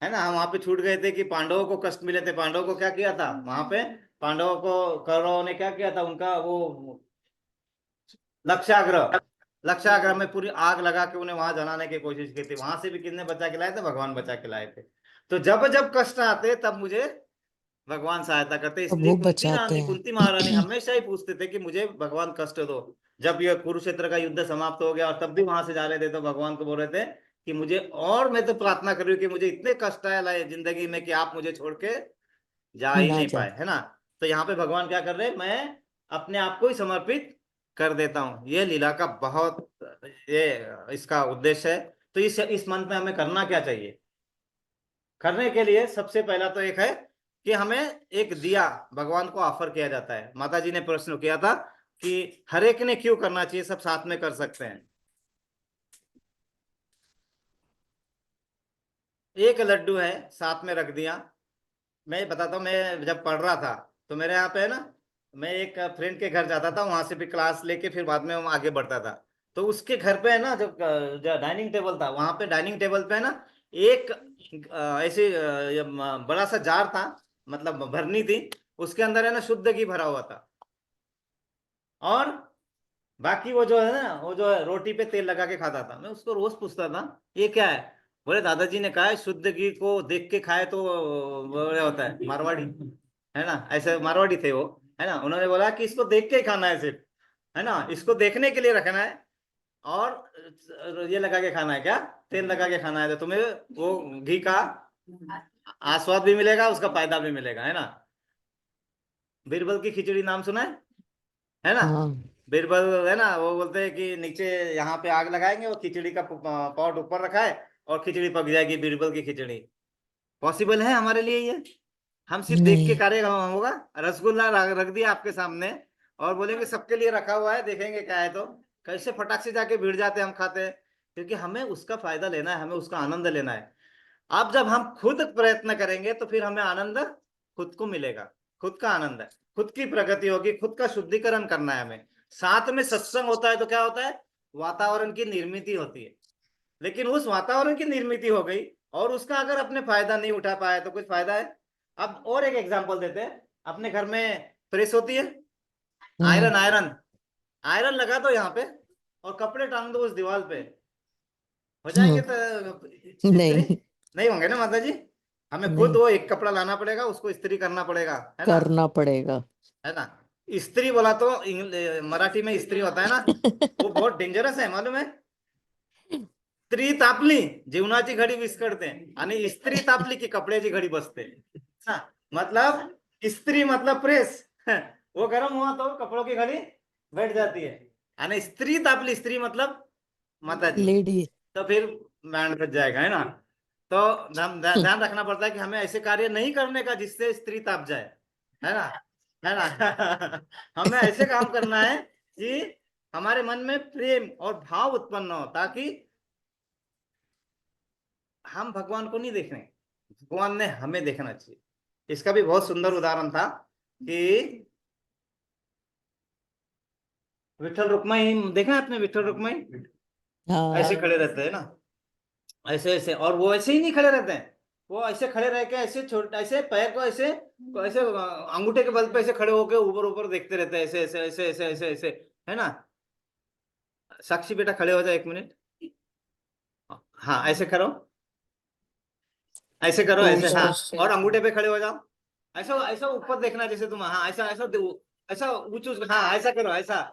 है ना। हम वहां पे छूट गए थे कि पांडवों को कष्ट मिले थे। पांडवों को क्या किया था वहां पे, पांडवों को कौरवों ने क्या किया था, उनका वो लक्षाग्रह, लक्षाग्रह में पूरी आग लगा के उन्हें वहां जलाने की कोशिश की थी। वहां से भी किसने बचा के लाए थे, भगवान बचा के लाए थे। तो जब जब कष्ट आते तब मुझे भगवान सहायता करते। अब इसलिए वो बचाते कुंती महारानी हैं। हमेशा ही पूछते थे कि मुझे भगवान कष्ट दो। जब यह कुरुक्षेत्र का युद्ध समाप्त हो गया और तब भी वहां से जा रहे थे, तो भगवान को बोल रहे थे कि मुझे, और मैं तो प्रार्थना कर रही हूँ कि मुझे इतने कष्ट आए लाए जिंदगी में कि आप मुझे छोड़ के जा ही ना नहीं जाए। पाए, है ना। तो यहाँ पे भगवान क्या कर रहे हैं, मैं अपने आप को ही समर्पित कर देता हूँ। ये लीला का बहुत ये इसका उद्देश्य है। तो इस मंथ में हमें करना क्या चाहिए, करने के लिए सबसे पहला तो एक है कि हमें एक दिया भगवान को ऑफर किया जाता है। माता जी ने प्रश्न किया था कि हर एक ने क्यों करना चाहिए, सब साथ में कर सकते हैं। एक लड्डू है, साथ में रख दिया। मैं बताता हूँ, मैं जब पढ़ रहा था तो मेरे यहाँ पे है ना, मैं एक फ्रेंड के घर जाता था, वहां से भी क्लास लेके फिर बाद में हम आगे बढ़ता था। तो उसके घर पे है ना, जो डाइनिंग टेबल था, वहां पे डाइनिंग टेबल पे है ना, एक ऐसे बड़ा सा जार था, मतलब भरनी थी, उसके अंदर है ना शुद्ध घी भरा हुआ था। और बाकी वो जो है ना, वो जो है रोटी पे तेल लगा के खाता था। मैं उसको रोज पूछता था ये क्या है, बोले दादाजी ने कहा है शुद्ध घी को देख के खाए तो बोले होता है, मारवाड़ी है ना, ऐसे मारवाड़ी थे वो, है ना। उन्होंने बोला कि इसको देख के ही खाना है सिर्फ, है ना, इसको देखने के लिए रखना है, और ये लगा के खाना है, क्या, तेल लगा के खाना है, तो तुम्हें वो घी का आस्वाद भी मिलेगा, उसका फायदा भी मिलेगा, है ना। बीरबल की खिचड़ी नाम सुना है, है ना। हाँ बीरबल है ना, वो बोलते हैं कि नीचे यहाँ पे आग लगाएंगे, वो खिचड़ी का पॉट ऊपर रखा है और खिचड़ी पक जाएगी, बीरबल की खिचड़ी। पॉसिबल है हमारे लिए ये? हम सिर्फ देख के नहीं। कार्य होगा। रसगुल्ला रख दिया आपके सामने और बोलेंगे सबके लिए रखा हुआ है, देखेंगे क्या है, तो कैसे फटाक से जाके भिड़ जाते हैं, हम खाते हैं। क्योंकि हमें उसका फायदा लेना है, हमें उसका आनंद लेना है। अब जब हम खुद प्रयत्न करेंगे तो फिर हमें आनंद खुद को मिलेगा। खुद का आनंद है, खुद की प्रगति होगी, खुद का शुद्धिकरण करना है हमें। साथ में सत्संग होता है तो क्या होता है, वातावरण की निर्मित होती है। लेकिन उस वातावरण की निर्मित हो गई और उसका अगर अपने फायदा नहीं उठा पाया तो कुछ फायदा है? अब और एक एग्जांपल देते हैं। अपने घर में प्रेस होती है, हम्म। आयरन आयरन आयरन लगा दो यहाँ पे और कपड़े टांग दो उस दीवार पे, हो जाएंगे हम्म। तो इस्त्री? नहीं नहीं होंगे ना माता जी। हमें खुद नहीं, वो एक कपड़ा लाना पड़ेगा, उसको इस्त्री करना पड़ेगा, है ना। करना पड़ेगा। है ना। स्त्री बोला तो मराठी में स्त्री होता है ना, वो बहुत डेंजरस है, मालूम है। स्त्री तापली जीवनाची घडी विस्कळते आणि स्त्री तापली की कपड्याची घडी बसते। हाँ, मतलब स्त्री मतलब प्रेस वो गर्म हुआ तो कपड़ों की घड़ी बैठ जाती है। आणि स्त्री तापली, स्त्री मतलब माता जी, लेडी। तो फिर बैंड बज जाएगा, है ना। तो ध्यान रखना पड़ता है कि हमें ऐसे कार्य नहीं करने का जिससे स्त्री ताप जाए, है ना। है ना हमें ऐसे काम करना है कि हमारे मन में प्रेम और भाव उत्पन्न हो, ताकि हम भगवान को नहीं देख रहे, भगवान ने हमें देखना चाहिए। इसका भी बहुत सुंदर उदाहरण था कि विठल रुक्माई, देखा है आपने विठल रुक्माई? ऐसे हाँ। खड़े रहते हैं ना, ऐसे ऐसे, और वो ऐसे ही नहीं खड़े रहते हैं। वो ऐसे खड़े रह के ऐसे छोटे, ऐसे पैर को ऐसे ऐसे अंगूठे के बल पे ऐसे खड़े होके ऊपर ऊपर देखते रहते हैं, ऐसे ऐसे ऐसे ऐसे ऐसे ऐसे, है ना। साक्षी बेटा खड़े हो जाए 1 मिनट। हाँ ऐसे करो, ऐसे करो, ऐसे, पोज हाँ। करते। और अंगूठे पे खड़े हो जाओ। ऐसा ऐसा ऊपर देखना जैसे तुम, हाँ ऐसा ऐसा ऐसा ऊंच, हाँ ऐसा करो, ऐसा।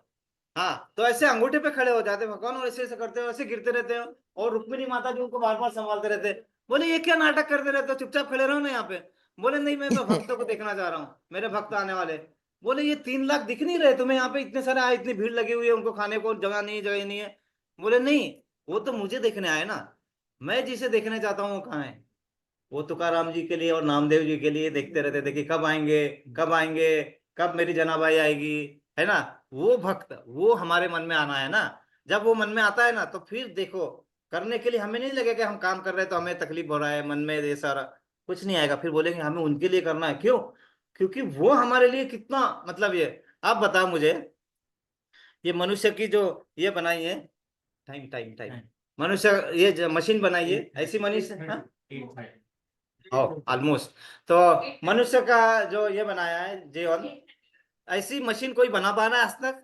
हाँ, तो ऐसे अंगूठे पे खड़े हो जाते भगवान और ऐसे ऐसे करते हो, ऐसे गिरते रहते हो। और रुक्मिणी माता जी उनको बार बार संभालते रहते। बोले ये क्या नाटक करते रहते हो, चुपचाप खड़े रहो ना यहाँ पे। बोले नहीं, मैं भक्तों को देखना चाह रहा हूँ, मेरे भक्त आने वाले। बोले ये 3 लाख दिख नहीं रहे तुम्हें यहाँ पे, इतने सारे आए, इतनी भीड़ लगी हुई है, उनको खाने को जगह नहीं है, जगह नहीं है। बोले नहीं, वो तो मुझे देखने आए ना, मैं जिसे देखने चाहता हूँ वो कहाँ है। वो तुकाराम जी के लिए और नामदेव जी के लिए देखते रहते थे कि कब आएंगे, कब आएंगे, कब मेरी जनाबाई आएगी, है ना। वो भक्त, वो हमारे मन में आना है ना। जब वो मन में आता है ना तो फिर देखो, करने के लिए हमें नहीं लगेगा कि हम काम कर रहे हैं तो हमें तकलीफ हो रहा है मन में, ये सारा कुछ नहीं आएगा। फिर बोलेंगे हमें उनके लिए करना है, क्यों? क्योंकि वो हमारे लिए कितना, मतलब ये। आप बताओ मुझे, ये मनुष्य की जो ये बनाई है, टाइम टाइम टाइम, मनुष्य, ये मशीन बनाई है, ऐसी मनुष्य, हाँ? ऑलमोस्ट। तो मनुष्य का जो ये बनाया है जीवन, ऐसी मशीन कोई बना पा रहा है आज तक?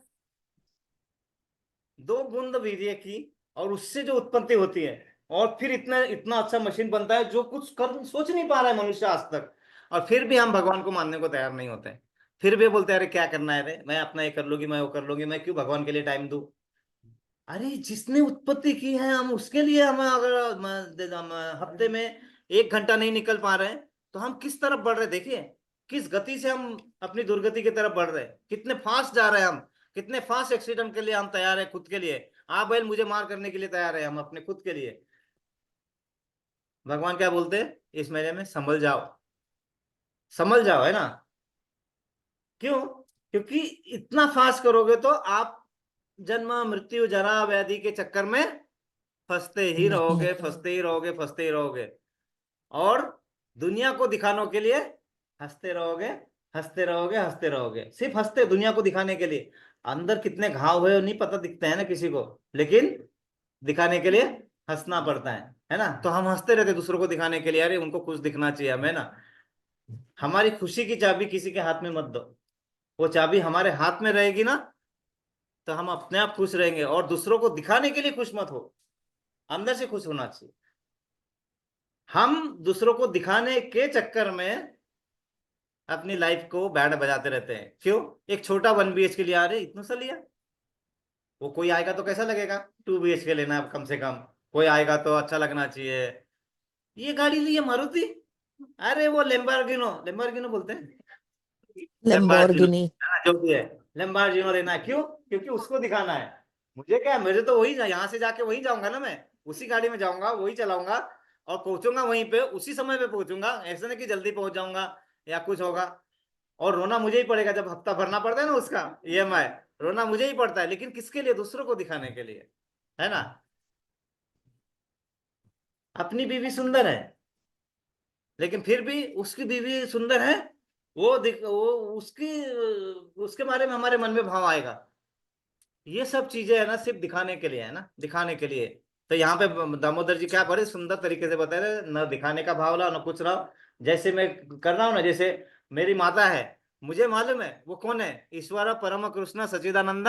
2 बूंद वीर्य की, और उससे जो उत्पत्ति होती है, और फिर इतना इतना अच्छा मशीन बनता है जो कुछ कर सोच नहीं पा रहा है मनुष्य आज तक। और फिर भी हम भगवान को मानने को तैयार नहीं होते हैं। फिर भी बोलते हैं अरे क्या करना है, रे मैं अपना ये कर लूंगी, मैं वो कर लूंगी, मैं क्यों भगवान के लिए टाइम दूं। अरे जिसने उत्पत्ति की है, हम उसके लिए, हम अगर हम हफ्ते में 1 घंटा नहीं निकल पा रहे हैं तो हम किस तरफ बढ़ रहे हैं, देखिए। किस गति से हम अपनी दुर्गति की तरफ बढ़ रहे हैं, कितने फास्ट जा रहे हैं हम, कितने फास्ट एक्सीडेंट के लिए हम तैयार है, खुद के लिए। आप बैल मुझे मार करने के लिए तैयार है, हम अपने खुद के लिए। भगवान क्या बोलते हैं इस महीने में? संभल जाओ, संभल जाओ, है ना। क्यों? क्योंकि इतना फास्ट करोगे तो आप जन्म मृत्यु जरा व्याधि के चक्कर में फंसते ही नहीं। रहोगे, फंसते ही रहोगे, फंसते ही रहोगे। और दुनिया को दिखाने के लिए हंसते रहोगे, हंसते रहोगे, हंसते रहोगे, सिर्फ हंसते दुनिया को दिखाने के लिए। अंदर कितने घाव हुए नहीं पता दिखते हैं ना किसी को, लेकिन दिखाने के लिए हंसना पड़ता है ना। तो हम हंसते रहते दूसरों को दिखाने के लिए, अरे उनको खुश दिखना चाहिए हमें ना। हमारी खुशी की चाबी किसी के हाथ में मत दो। वो चाबी हमारे हाथ में रहेगी ना तो हम अपने आप खुश रहेंगे, और दूसरों को दिखाने के लिए खुश मत हो, अंदर से खुश होना चाहिए। हम दूसरों को दिखाने के चक्कर में अपनी लाइफ को बैंड बजाते रहते हैं। क्यों? एक छोटा 1 BHK लिया, अरे इतना सा लिया, वो कोई आएगा तो कैसा लगेगा? 2 BHK लेना है कम से कम, कोई आएगा तो अच्छा लगना चाहिए। ये गाड़ी ली है मारुति, अरे वो लेम्बोर्गिनो, लेम्बोर्गिनो बोलते हैं, लेम्बोर्गिनो, लैम्बोर्गिनी। जो भी है, लैम्बोर्गिनी लेना है। क्यों? क्योंकि उसको दिखाना है। मुझे क्या है, मुझे तो वही, यहाँ से जाके वही जाऊंगा ना, मैं उसी गाड़ी में जाऊंगा, वही चलाऊंगा और पहुंचूंगा वहीं पे, उसी समय पे पहुंचूंगा। ऐसा नहीं कि जल्दी पहुंच जाऊंगा या कुछ होगा। और रोना मुझे ही पड़ेगा जब हफ्ता भरना पड़ता है ना उसका ईएमआई, रोना मुझे ही पड़ता है, लेकिन किसके लिए? दूसरों को दिखाने के लिए, है ना। अपनी बीवी सुंदर है, लेकिन फिर भी उसकी बीवी सुंदर है, वो उसकी, उसके बारे में हमारे मन में भाव आएगा। ये सब चीजें है ना, सिर्फ दिखाने के लिए है ना, दिखाने के लिए। तो यहाँ पे दामोदर जी क्या बड़े सुंदर तरीके से बता रहे, न दिखाने का भाव रहा न कुछ रहा। जैसे मैं कर रहा हूँ ना, जैसे मेरी माता है, मुझे मालूम है वो कौन है, ईश्वर परम कृष्ण सच्चिदानंद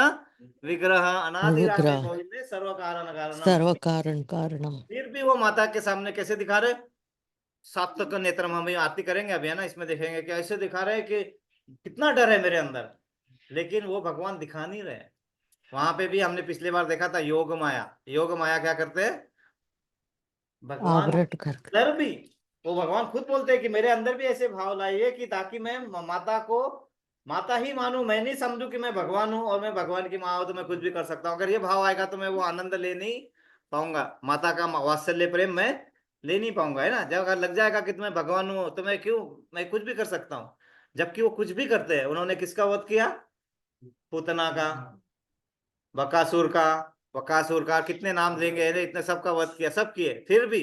विग्रह अनादिराशि विग्रह गोविंदे सर्व कारण कारणम। सर्व कारण कारणम। फिर भी वो माता के सामने कैसे दिखा रहे? सात्विक नेत्रम, हम आरती करेंगे अभी है ना, इसमें देखेंगे कि ऐसे दिखा रहे कि कितना डर है मेरे अंदर, लेकिन वो भगवान दिखा नहीं रहे। वहां पे भी हमने पिछली बार देखा था योग माया। योग माया क्या करते हैं? भगवान आवृत कर अंदर भी, वो भगवान खुद बोलते हैं कि मेरे अंदर भी ऐसे भाव लाइए कि ताकि मैं माता को माता ही मानूं, मैं नहीं समझू कि मैं भगवान हूं और मैं भगवान की माँ हूं तो मैं कुछ भी कर सकता हूं। अगर ये भाव आएगा तो मैं वो आनंद ले नहीं पाऊंगा, माता का वात्सल्य प्रेम मैं ले नहीं पाऊंगा, है ना। जब अगर लग जाएगा कि मैं भगवान हूं तो मैं क्यों, मैं कुछ भी कर सकता हूँ। जबकि वो कुछ भी करते हैं। उन्होंने किसका वध किया? पूतना का, बकासुर का कितने नाम देंगे, इतने सबका वध किया, सब किए, फिर भी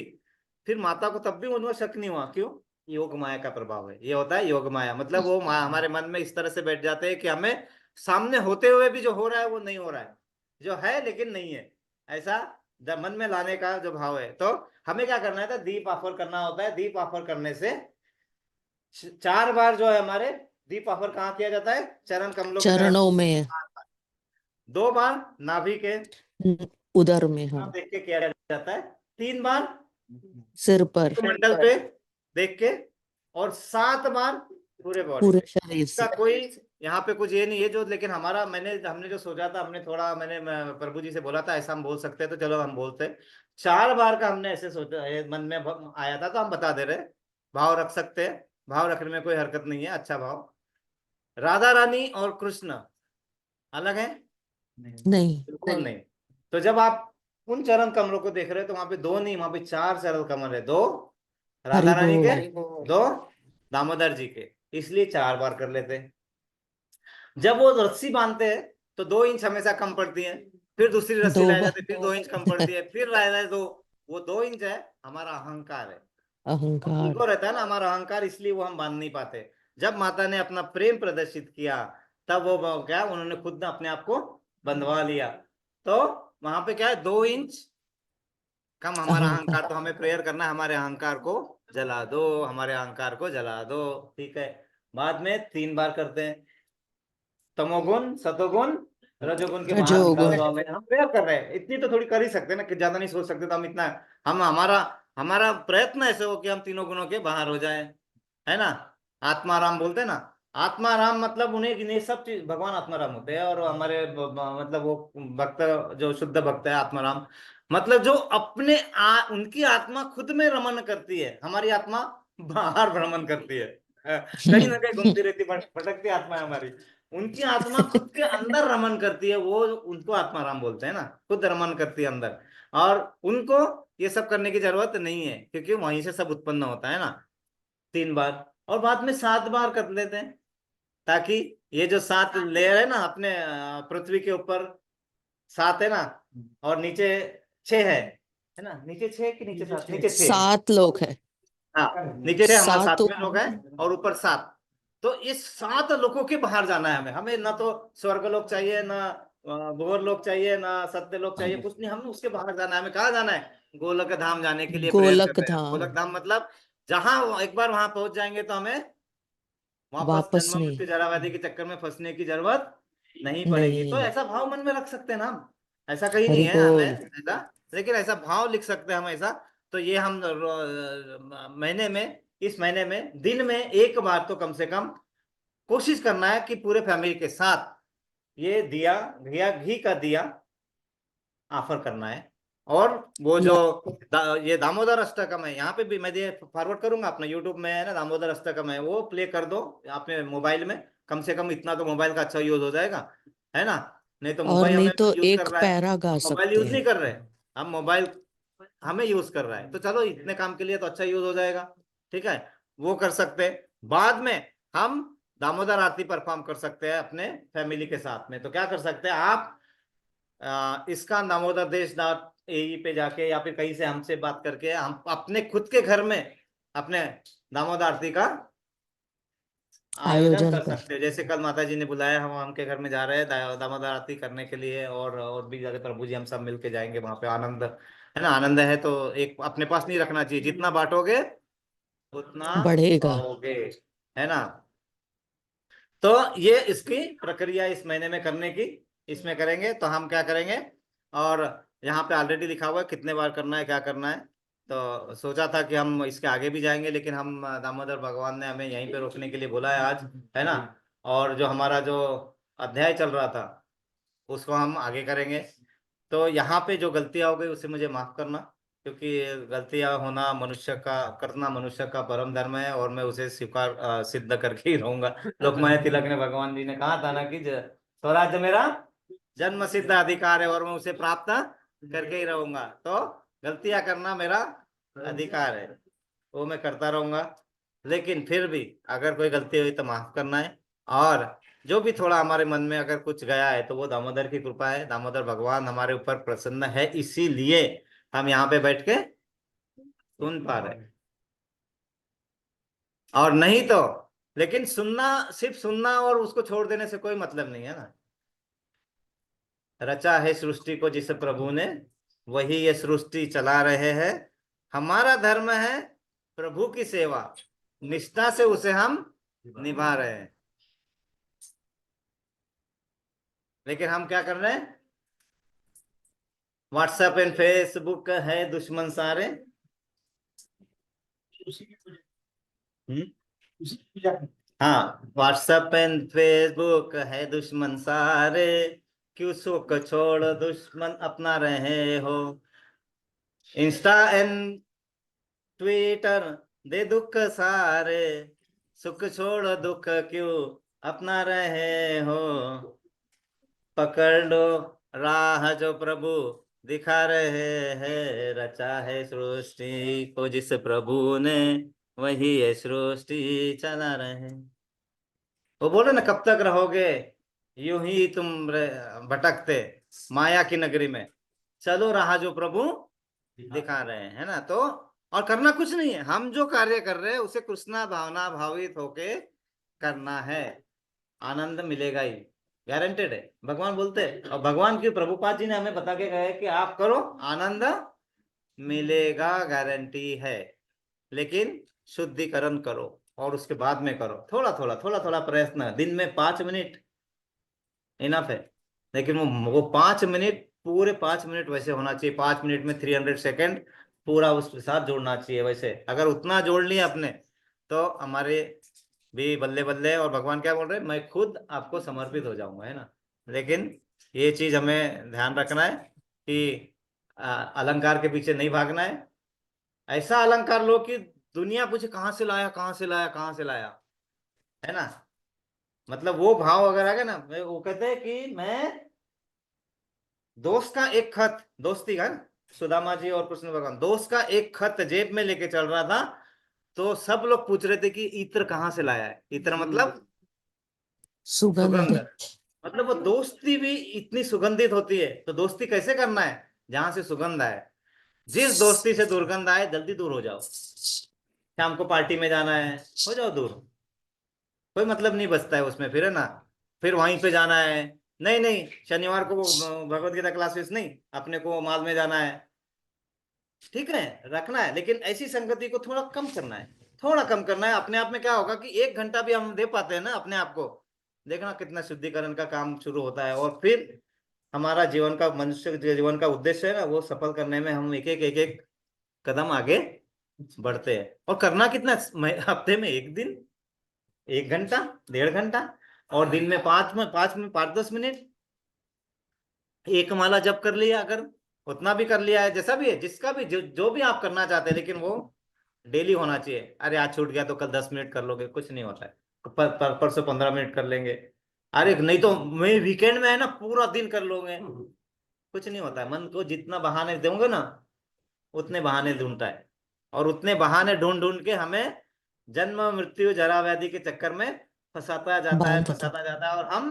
फिर माता को तब भी उन्हें शक नहीं हुआ। क्यों? योग माया का प्रभाव है। ये होता है योग माया, मतलब वो हमारे मन में इस तरह से बैठ जाते हैं कि हमें सामने होते हुए भी जो हो रहा है वो नहीं हो रहा है, जो है लेकिन नहीं है, ऐसा जब मन में लाने का जो भाव है। तो हमें क्या करना है? तो दीप ऑफर करना होता है। दीप ऑफर करने से 4 बार जो है हमारे, दीप ऑफर कहाँ किया जाता है? चरण कमलों के तरफ। चरणों में, 2 बार नाभि के उदर में, हाँ, देख के किया जाता है। 3 बार सिर पर, मंडल पे देख के, और 7 बार पूरे बॉडी पूरे पे। शरीर इसका से। कोई यहाँ पे कुछ ये नहीं है जो, लेकिन हमारा हमने जो सोचा था, मैंने प्रभु जी से बोला था ऐसा हम बोल सकते हैं, तो चलो हम बोलते हैं। 4 बार का हमने ऐसे सोचा, मन में आया था तो हम बता दे रहे। भाव रख सकते हैं, भाव रखने में कोई हरकत नहीं है, अच्छा भाव। राधा रानी और कृष्ण अलग है? नहीं, बिल्कुल नहीं। तो जब आप उन चरण कमलों को देख रहे हो तो वहां पे 2 नहीं, वहां पे 4 चरण कमल है। 2 राधा हरि रानी के, बोल। 2 दामोदर जी के, इसलिए 4 बार कर लेते हैं। जब वो रस्सी बांधते हैं तो 2 इंच हमेशा कम पड़ती है, फिर दूसरी रस्सी 2 लाई बार जाती है, फिर 2 इंच कम पड़ती है, फिर लाई जाए 2। वो 2 इंच है, हमारा अहंकार है, अहंकार। ईगो रहता है ना हमारा, अहंकार, इसलिए वो हम बांध नहीं पाते। जब माता ने अपना प्रेम प्रदर्शित किया तब वो क्या, उन्होंने खुद अपने आप को बंधवा लिया। तो वहां पे क्या है, 2 इंच कम हमारा अहंकार। अहंकार। तो हमें प्रेयर करना है, हमारे अहंकार को जला दो, हमारे अहंकार को जला दो, ठीक है। बाद में 3 बार करते हैं, तमोगुण, सतोगुण, रजोगुण के बाहर निकाल रजोगुण। दो हमें। हम प्रेयर कर रहे हैं, इतनी तो थोड़ी कर ही सकते हैं ना, कि ज्यादा नहीं सोच सकते तो हम इतना, हम हमारा हमारा प्रयत्न ऐसे हो कि हम तीनों गुणों के बाहर हो जाए, है ना। आत्माराम बोलते हैं ना, आत्माराम मतलब उन्हें इन्हें सब चीज भगवान आत्माराम होते हैं। और हमारे मतलब वो भक्त, जो शुद्ध भक्त है आत्माराम, मतलब जो अपने उनकी आत्मा खुद में रमन करती है, हमारी आत्मा बाहर भ्रमण करती है, कहीं ना कहीं घूमती रहती, भटकती आत्मा है हमारी। उनकी आत्मा खुद के अंदर रमन करती है, वो उनको आत्माराम बोलते हैं ना, खुद रमन करती है अंदर। और उनको ये सब करने की जरूरत नहीं है, क्योंकि वहीं से सब उत्पन्न होता है ना। 3 बार, और बाद में 7 बार कर लेते हैं, ताकि ये जो 7 लेयर है ना अपने पृथ्वी के ऊपर, 7 है ना, और नीचे 6 है ना, नीचे 6 कि नीचे 7, नीचे 6। 7 लोग है, हाँ, नीचे 6 हमारे 7। 7वें लोग हैं और ऊपर 7। तो इस 7 लोगों के बाहर जाना है हमें। हमें ना तो स्वर्ग लोक चाहिए, ना भूवर लोक चाहिए, ना सत्य लोक चाहिए, कुछ नहीं। हमें उसके बाहर जाना है। हमें कहाँ जाना है? गोलक धाम जाने के लिए प्रेयर कर गोलक रहे हैं। धाम। गोलक धाम मतलब जहां एक बार वहां पहुंच जाएंगे तो हमें वापस वापस जन्म नहीं। मृत्यु जरा व्याधि के चक्कर में फंसने की जरूरत नहीं पड़ेगी। तो नहीं। ऐसा भाव मन में रख सकते हैं ना हम, ऐसा कहीं नहीं हरि है हमें बोल। ऐसा, लेकिन ऐसा भाव लिख सकते हैं हम ऐसा। तो ये हम महीने में, इस महीने में दिन में 1 बार तो कम से कम कोशिश करना है कि पूरे फैमिली के साथ ये दिया, घी का दिया ऑफर करना है। और वो जो ये दामोदर अष्टकम है, यहाँ पे भी मैं ये फॉरवर्ड करूंगा, अपना यूट्यूब में है ना दामोदर अष्टकम है, वो प्ले कर दो अपने मोबाइल में, कम से कम इतना तो मोबाइल का अच्छा यूज हो जाएगा, है ना। नहीं तो और मोबाइल नहीं हमें तो यूज कर एक रहा है, पैरा गा मोबाइल सकते यूज नहीं हैं। कर रहे, हम मोबाइल हमें यूज कर रहा है, तो चलो इतने काम के लिए तो अच्छा यूज हो जाएगा, ठीक है। वो कर सकते हैं। बाद में हम दामोदर आरती परफॉर्म कर सकते हैं अपने फैमिली के साथ में। तो क्या कर सकते हैं आप, इसका दामोदर देश डॉट एई पे जाके या फिर कहीं से हमसे बात करके हम अपने खुद के घर में अपने दामोदर आरती का आयोजन आयोजन कर कर। सकते हो। जैसे कल माता जी ने बुलाया, हम उनके घर में जा रहे हैं दामोदर आरती करने के लिए, और भी ज्यादा प्रभु जी हम सब मिलके जाएंगे वहां पे। आनंद है ना, आनंद है तो एक अपने पास नहीं रखना चाहिए, जितना बांटोगे उतना बढ़ेगा। पाओगे, है ना। तो ये इसकी प्रक्रिया इस महीने में करने की, इसमें करेंगे। तो हम क्या करेंगे, और यहाँ पे ऑलरेडी लिखा हुआ है कितने बार करना है, क्या करना है। तो सोचा था कि हम इसके आगे भी जाएंगे, लेकिन हम दामोदर भगवान ने हमें यहीं पे रोकने के लिए बोला है आज, है ना। और जो हमारा जो अध्याय चल रहा था उसको हम आगे करेंगे। तो यहाँ पे जो गलतियां हो गई उसे मुझे माफ करना, क्योंकि गलतियां होना मनुष्य का, करना मनुष्य का परम धर्म है, और मैं उसे स्वीकार सिद्ध करके ही रहूंगा। लोकमान्य तिलक ने, भगवान जी ने कहा था ना कि स्वराज्य मेरा जन्म सिद्ध अधिकार है और मैं उसे प्राप्त करके ही रहूंगा। तो गलतियां करना मेरा अधिकार है, वो मैं करता रहूंगा। लेकिन फिर भी अगर कोई गलती हुई तो माफ करना है। और जो भी थोड़ा हमारे मन में अगर कुछ गया है तो वो दामोदर की कृपा है, दामोदर भगवान हमारे ऊपर प्रसन्न है, इसीलिए हम यहाँ पे बैठ के सुन पा रहे हैं। और नहीं तो, लेकिन सुनना, सिर्फ सुनना और उसको छोड़ देने से कोई मतलब नहीं है ना। रचा है सृष्टि को जिस प्रभु ने, वही ये सृष्टि चला रहे हैं। हमारा धर्म है प्रभु की सेवा, निष्ठा से उसे हम निभा रहे हैं। लेकिन हम क्या कर रहे हैं, व्हाट्सएप एंड फेसबुक है दुश्मन सारे। उसी की पूजा, हम्म? उसी की पूजा करते हाँ, व्हाट्सएप एंड फेसबुक है दुश्मन सारे, क्यों सुख छोड़ दुश्मन अपना रहे हो। इंस्टा एंड ट्विटर दे दुख सारे, सुख छोड़ दुख क्यों अपना रहे हो। पकड़ लो राह जो प्रभु दिखा रहे हैं, रचा है सृष्टि को जिस प्रभु ने, वही ये सृष्टि चला रहे हैं। वो बोले ना, कब तक रहोगे यूं ही तुम भटकते माया की नगरी में, चलो राह जो प्रभु दिखा रहे हैं, है ना। तो और करना कुछ नहीं है, हम जो कार्य कर रहे हैं उसे कृष्णा भावना भावित होके करना है, आनंद मिलेगा ही, गारंटेड है। भगवान बोलते हैं, और भगवान की प्रभुपाद जी ने हमें बता के गए कि आप करो आनंद मिलेगा, गारंटी है। लेकिन शुद्धिकरण करो और उसके बाद में करो, थोड़ा थोड़ा प्रयत्न, दिन में 5 मिनट इनफ है। लेकिन वो 5 मिनट, पूरे 5 मिनट वैसे होना चाहिए, 5 मिनट में 300 सेकेंड पूरा उसके साथ जोड़ना चाहिए। वैसे अगर उतना जोड़ लिया आपने तो हमारे भी बल्ले बल्ले। और भगवान क्या बोल रहे हैं, मैं खुद आपको समर्पित हो जाऊंगा, है ना। लेकिन ये चीज हमें ध्यान रखना है कि अलंकार के पीछे नहीं भागना है। ऐसा अलंकार लो कि दुनिया पूछे कहाँ से लाया, कहाँ से लाया, कहाँ से लाया, है ना। मतलब वो भाव अगर आ गया ना, वो कहते हैं कि मैं दोस्त का एक खत, दोस्ती का ना, सुदामा जी और कृष्ण भगवान, दोस्त का एक खत जेब में लेके चल रहा था, तो सब लोग पूछ रहे थे कि इत्र कहाँ से लाया है। इत्र मतलब सुगंध। सुगंध। मतलब वो दोस्ती भी इतनी सुगंधित होती है, तो दोस्ती कैसे करना है, जहां से सुगंध आए। जिस दोस्ती से दुर्गंध आए जल्दी दूर हो जाओ। शाम को पार्टी में जाना है, हो जाओ दूर, कोई मतलब नहीं बचता है उसमें फिर, है ना। फिर वहीं पे जाना है, नहीं नहीं शनिवार को भगवत गीता क्लासेस नहीं, अपने को मॉल में जाना है, ठीक है, रखना है। लेकिन ऐसी संगति को थोड़ा कम करना है, थोड़ा कम करना है। अपने आप में क्या होगा कि 1 घंटा भी हम दे पाते हैं ना अपने आप को, देखना कितना शुद्धिकरण का काम शुरू होता है। और फिर हमारा जीवन का, मनुष्य के जीवन का उद्देश्य है ना, वो सफल करने में हम एक एक कदम आगे बढ़ते हैं। और करना कितना, हफ्ते में 1 दिन, 1 घंटा, 1.5 घंटा, और दिन में 5 10 मिनट, एक माला जप कर लिया, अगर उतना भी कर लिया है, जैसा भी है, जिसका भी जो भी आप करना चाहते हैं, लेकिन वो डेली होना चाहिए। अरे आज छूट गया तो कल 10 मिनट कर लोगे, कुछ नहीं होता है। परसों 15 मिनट कर लेंगे। अरे नहीं तो मैं वीकेंड में है ना पूरा दिन कर लोगे, कुछ नहीं होता है। मन को जितना बहाने दोगे ना उतने बहाने ढूंढता है, और उतने बहाने ढूंढ ढूंढ के हमें जन्म मृत्यु जरा व्याधि के चक्कर में बांधता फंसाता जाता है, और हम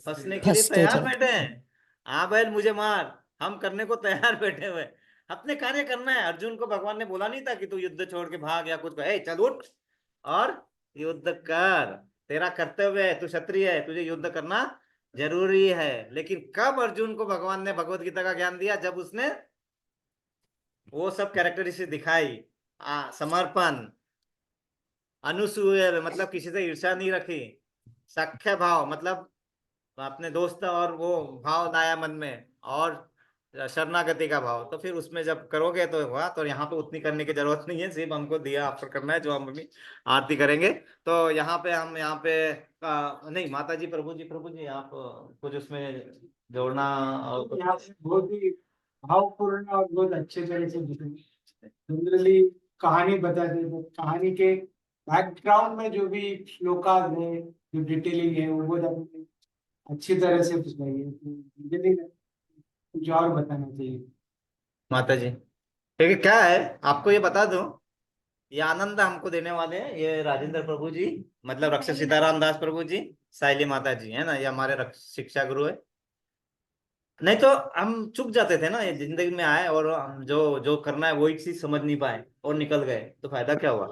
फंसने के लिए फंसते तैयार जाते। बैठे हैं। हाँ बैल मुझे मार, हम करने को तैयार बैठे हुए। अपने कार्य करना है। अर्जुन को भगवान ने बोला नहीं था कि तू युद्ध छोड़ के भाग या कुछ, ए चल उठ और युद्ध कर, तेरा कर्तव्य है, तू क्षत्रिय है, तुझे युद्ध करना जरूरी है। लेकिन कब अर्जुन को भगवान ने भगवत गीता का ज्ञान दिया? जब उसने वो सब कैरेक्टरिस्टिक दिखाई, समर्पण, अनुसूय मतलब किसी से ईर्ष्या नहीं रखी, सख्य भाव मतलब अपने दोस्त और वो भाव लाया मन में, और शरणागति का भाव। तो फिर उसमें जब करोगे तो हुआ। तो यहाँ पे उतनी करने की जरूरत नहीं है, सिर्फ हमको दिया ऑफर करना है, जो हम अभी आरती करेंगे। तो यहाँ पे नहीं माता जी, प्रभु जी आप कुछ उसमें जोड़ना और कुछ? यहाँ से बहुत ही भावपूर्ण और बहुत अच्छे तरह से जनरली कहानी बताते थे, कहानी के बैकग्राउंड में जो भी श्लोकाज है, जो डिटेलिंग है, वो बहुत आपने अच्छी तरह से बताई है। तो मुझे नहीं लगता कुछ और बताना चाहिए। माता जी ठीक है, क्या है आपको ये बता दूं, ये आनंद हमको देने वाले हैं ये राजेंद्र प्रभु जी, मतलब रक्षक सीताराम दास प्रभु जी, साइली माता जी है ना, ये हमारे शिक्षा गुरु है। नहीं तो हम चुप जाते थे ना, ये जिंदगी में आए और हम जो जो करना है वही चीज समझ नहीं पाए और निकल गए, तो फायदा क्या हुआ?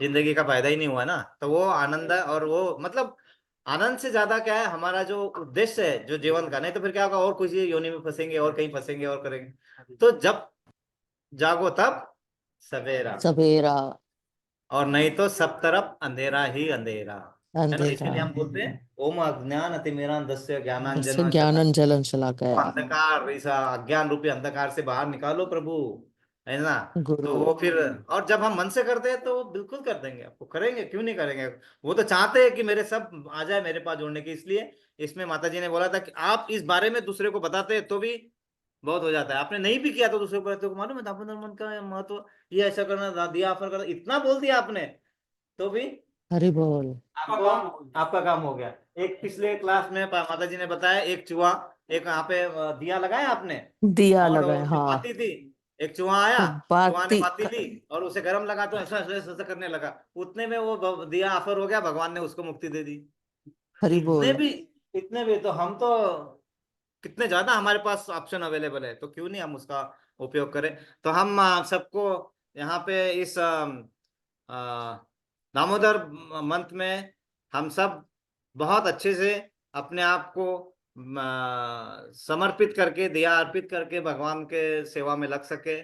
जिंदगी का फायदा ही नहीं हुआ ना। तो वो आनंद है, और वो मतलब आनंद से ज्यादा क्या है, हमारा जो उद्देश्य है जो जीवन का, नहीं तो फिर क्या होगा, और कुछ योनि में फंसेंगे और कहीं फंसेंगे और करेंगे। तो जब जागो तब सवेरा, सवेरा और नहीं तो सब तरफ अंधेरा ही अंधेरा, है ना। अंधेरा इसीलिए हम बोलते हैं ओम अज्ञान अतिमिरांधस्य से ज्ञानांजन ज्ञानन जलन चला गया। अंधकार, इस अज्ञान रूपी अंधकार से बाहर निकालो प्रभु, है ना। तो गुरु वो फिर, और जब हम मन से करते हैं तो वो बिल्कुल कर देंगे, आपको करेंगे, क्यों नहीं करेंगे। वो तो चाहते हैं कि मेरे सब आ जाए मेरे पास जोड़ने की। इसलिए इसमें माता जी ने बोला था कि आप इस बारे में दूसरे को बताते हैं तो भी बहुत हो जाता है। आपने नहीं भी किया तो दूसरे को बताते हो, मालूम है दामोदर मन का महत्व, ये ऐसा करना, दिया ऑफर करना, इतना बोल दिया आपने तो भी हरि बोल। आपका काम हो गया। एक पिछले क्लास में माता जी ने बताया, एक चूहा, एक यहाँ पे दिया लगाया आपने, दिया और लगाए उसमें हाँ। बाती थी, एक चूहा आया, तो चूहा ने बाती बाती ली और उसे गर्म लगा तो ऐसा ऐसा ऐसा करने लगा, उतने में वो दिया ऑफर हो गया, भगवान ने उसको मुक्ति दे दी। हरि इतने बोल। भी इतने भी तो हम तो कितने ज्यादा हमारे पास ऑप्शन अवेलेबल है, तो क्यों नहीं हम उसका उपयोग करें। तो हम सबको यहाँ पे इस दामोदर मंथ में हम सब बहुत अच्छे से अपने आप को समर्पित करके, दिया अर्पित करके भगवान के सेवा में लग सके।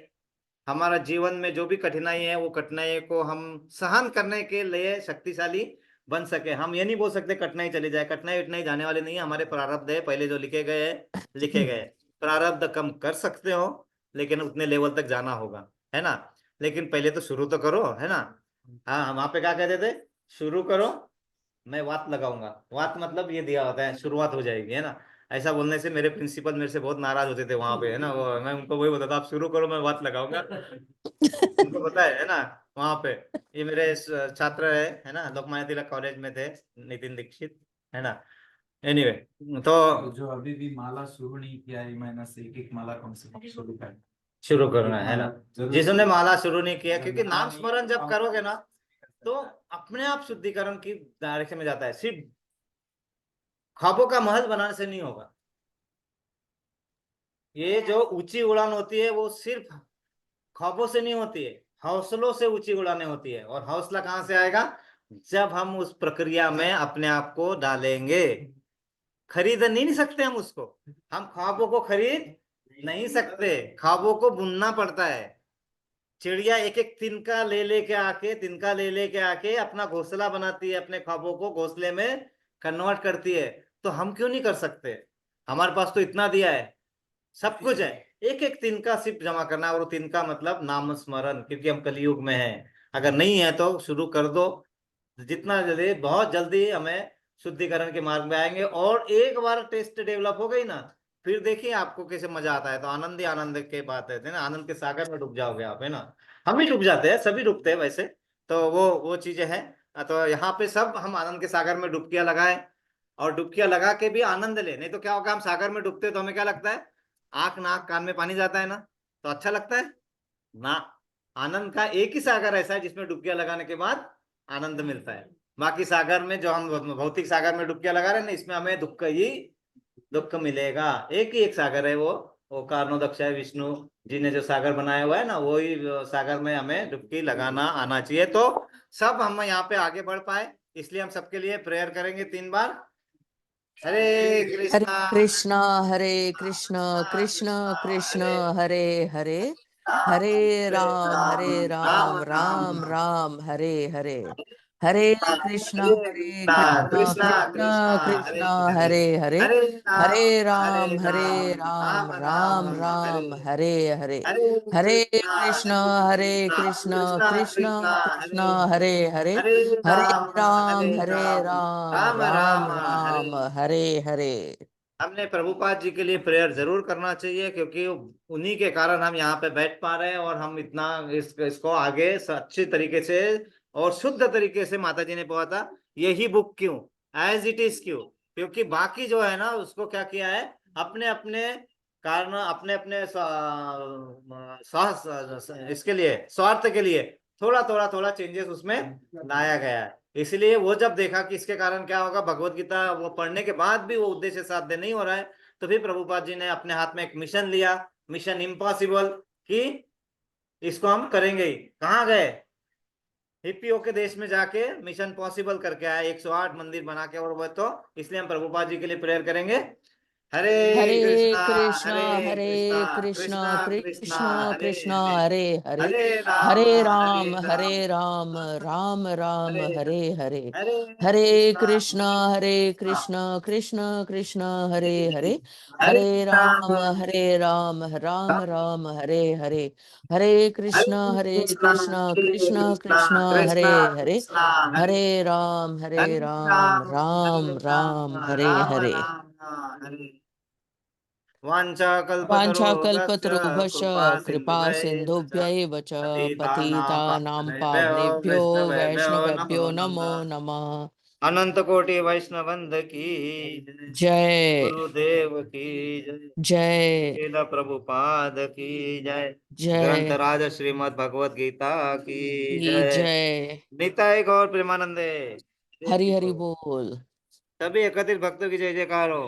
हमारा जीवन में जो भी कठिनाई है वो कठिनाई को हम सहन करने के लिए शक्तिशाली बन सके। हम ये नहीं बोल सकते कठिनाई चली जाए, कठिनाई उठनाई जाने वाली नहीं है, हमारे प्रारब्ध है पहले जो लिखे गए। प्रारब्ध कम कर सकते हो लेकिन उतने लेवल तक जाना होगा, है ना। लेकिन पहले तो शुरू तो करो, है ना। हाँ हम वहाँ पे क्या कहते थे, शुरू करो मैं वात लगाऊंगा। वात मतलब ये दिया होता है, शुरुआत हो जाएगी, है ना। ऐसा बोलने से मेरे प्रिंसिपल मेरे से बहुत नाराज होते थे वहां पे, है ना। वो मैं उनको वही बोलता था, आप शुरू करो मैं वात लगाऊंगा। उनको पता है ना। वहां पे ये मेरे छात्र है ना, लोकमान्य तिलक कॉलेज में थे, नितिन दीक्षित, है ना। एनीवे तो जो अभी भी माला शुरू नहीं किया है, महीना से एक एक माला कम से कम शुरू कर। शुरू करना है ना। जरूर जिसने शुरू माला शुरू नहीं किया, क्योंकि करना नाम नहीं, स्मरण जब हम करोगे ना तो करते हैं। अपने आप शुद्धिकरण की डायरेक्शन में जाता है। सिर्फ ख्वाबों का महल बनाने से नहीं होगा। ये जो ऊंची उड़ान होती है वो सिर्फ ख्वाबों से नहीं होती है, हौसलों से ऊंची उड़ाने होती है। और हौसला कहाँ से आएगा? जब हम उस प्रक्रिया में अपने आप को डालेंगे। खरीद नहीं सकते हम उसको, हम ख्वाबों को खरीद नहीं सकते, ख्वाबों को बुनना पड़ता है। चिड़िया एक एक तिनका ले लेके आके अपना घोंसला बनाती है, अपने ख्वाबों को घोंसले में कन्वर्ट करती है। तो हम क्यों नहीं कर सकते? हमारे पास तो इतना दिया है, सब कुछ है। एक एक तिनका सिर्फ जमा करना है, और तिनका मतलब नाम स्मरण, क्योंकि हम कलयुग में हैं। अगर नहीं है तो शुरू कर दो, जितना जल्दी, बहुत जल्दी हमें शुद्धिकरण के मार्ग में आएंगे। और एक बार टेस्ट डेवलप हो गई ना, फिर देखिए आपको कैसे मजा आता है। तो आनंद ही आनंद के बात है ना, आनंद के सागर में डूब जाओगे आप, है ना। हम भी डूब जाते हैं, सभी डूबते हैं वैसे। तो वो चीजें हैं। तो यहाँ पे सब हम आनंद के सागर में डुबकियां लगाए और डुबकियां लगा के भी आनंद ले। नहीं तो क्या होगा, हम सागर में डूबते तो हमें क्या लगता है, आंख नाक कान में पानी जाता है ना, तो अच्छा लगता है ना। आनंद का एक ही सागर ऐसा है जिसमें डुबकियां लगाने के बाद आनंद मिलता है। बाकी सागर में जो हम भौतिक सागर में डुबकियां लगा रहे हैं ना, इसमें हमें दुख ही दुख मिलेगा। एक ही एक सागर है वो कारणोदक्षाय विष्णु जी ने जो सागर बनाया हुआ है ना, वही सागर में हमें डुबकी लगाना आना चाहिए, तो सब हम यहाँ पे आगे बढ़ पाए। इसलिए हम सबके लिए प्रेयर करेंगे 3 बार। हरे हरे कृष्णा कृष्णा हरे कृष्णा कृष्ण कृष्ण हरे हरे, हरे राम राम राम हरे हरे, हरे कृष्णा कृष्ण कृष्णा कृष्णा कृष्ण हरे हरे हरे, हरे हरे राम राम राम राम हरे हरे, हरे हरे कृष्णा कृष्ण कृष्णा कृष्ण कृष्णा कृष्ण हरे हरे, हरे हरे राम राम हरे। राम हरे हरे। हमने प्रभुपाद जी के लिए प्रेयर जरूर करना चाहिए, क्योंकि उन्हीं के कारण हम यहाँ पे बैठ पा रहे हैं और हम इतना इसको आगे अच्छी तरीके से और शुद्ध तरीके से माता जी ने पढ़ा। यही बुक क्यों, एज इट इज क्यों, क्योंकि बाकी जो है ना उसको क्या किया है, अपने अपने कारण, अपने अपने इसके लिए स्वार्थ के लिए थोड़ा चेंजेस उसमें लाया गया है। इसलिए वो जब देखा कि इसके कारण क्या होगा, भगवत गीता वो पढ़ने के बाद भी वो उद्देश्य साध्य नहीं हो रहा है, तो फिर प्रभुपाद जी ने अपने हाथ में एक मिशन लिया, मिशन इम्पॉसिबल, कि इसको हम करेंगे ही। कहाँ गए, हिप्पियों के देश में जाके मिशन पॉसिबल करके आए, 108 मंदिर बना के। और वो तो इसलिए हम प्रभुपाद जी के लिए प्रेयर करेंगे। हरे हरे कृष्णा कृष्णा कृष्णा कृष्णा कृष्णा कृष्णा कृष्णा हरे कृष्णा हरे, हरे हरे, हरे हरे राम राम राम हरे हरे हरे, हरे, हरे हरे कृष्णा कृष्णा कृष्ण कृष्ण हरे हरे, हरे हरे राम राम हरे हरे, हरे कृष्णा कृष्ण कृष्ण हरे हरे, कृष्णा हरे हरे हरे राम हरे हरे। हरे। वाञ्छाकल्पतरुभ्यश्च वाञ्छाकल्पतरुभ्यश्च कृपा कृपा सिन्धुभ्यैव च सिन्धुभ्यैव च पतितानां पतितानां पावनेभ्यो पावनेभ्यो वैष्णवेभ्यो नमो वैष्णवेभ्यो नमो नमः। नमः। अनंत कोटि वैष्णवंद की जय। जय गुरुदेव की जय। जय श्रील प्रभुपाद की जय। जय ग्रंथराज श्रीमद् भगवत गीता की की जय। जय। निताय गौर प्रेमानंदे। हरि हरि बोल। सभी एकत्रित भक्तों की जय जयकार हो।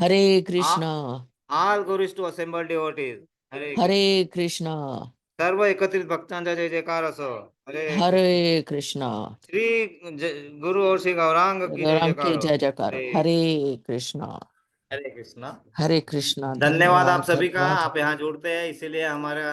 हरे आ- Krishna All glories to assembled devotees. Hare Hare Krishna. Krishna सर्व एकत्रित भक्तांचा जय जयकार असो। हरे कृष्ण। हरे कृष्णा। गुरु और श्री गौरांग की जय राम जयकार की हो। जय जयकार। हरे हरे कृष्णा हरे कृष्ण। हरे कृष्णा। धन्यवाद आप धन्यवाद सभी का, धन्यवाद। आप यहाँ जुड़ते हैं, इसीलिए हमारे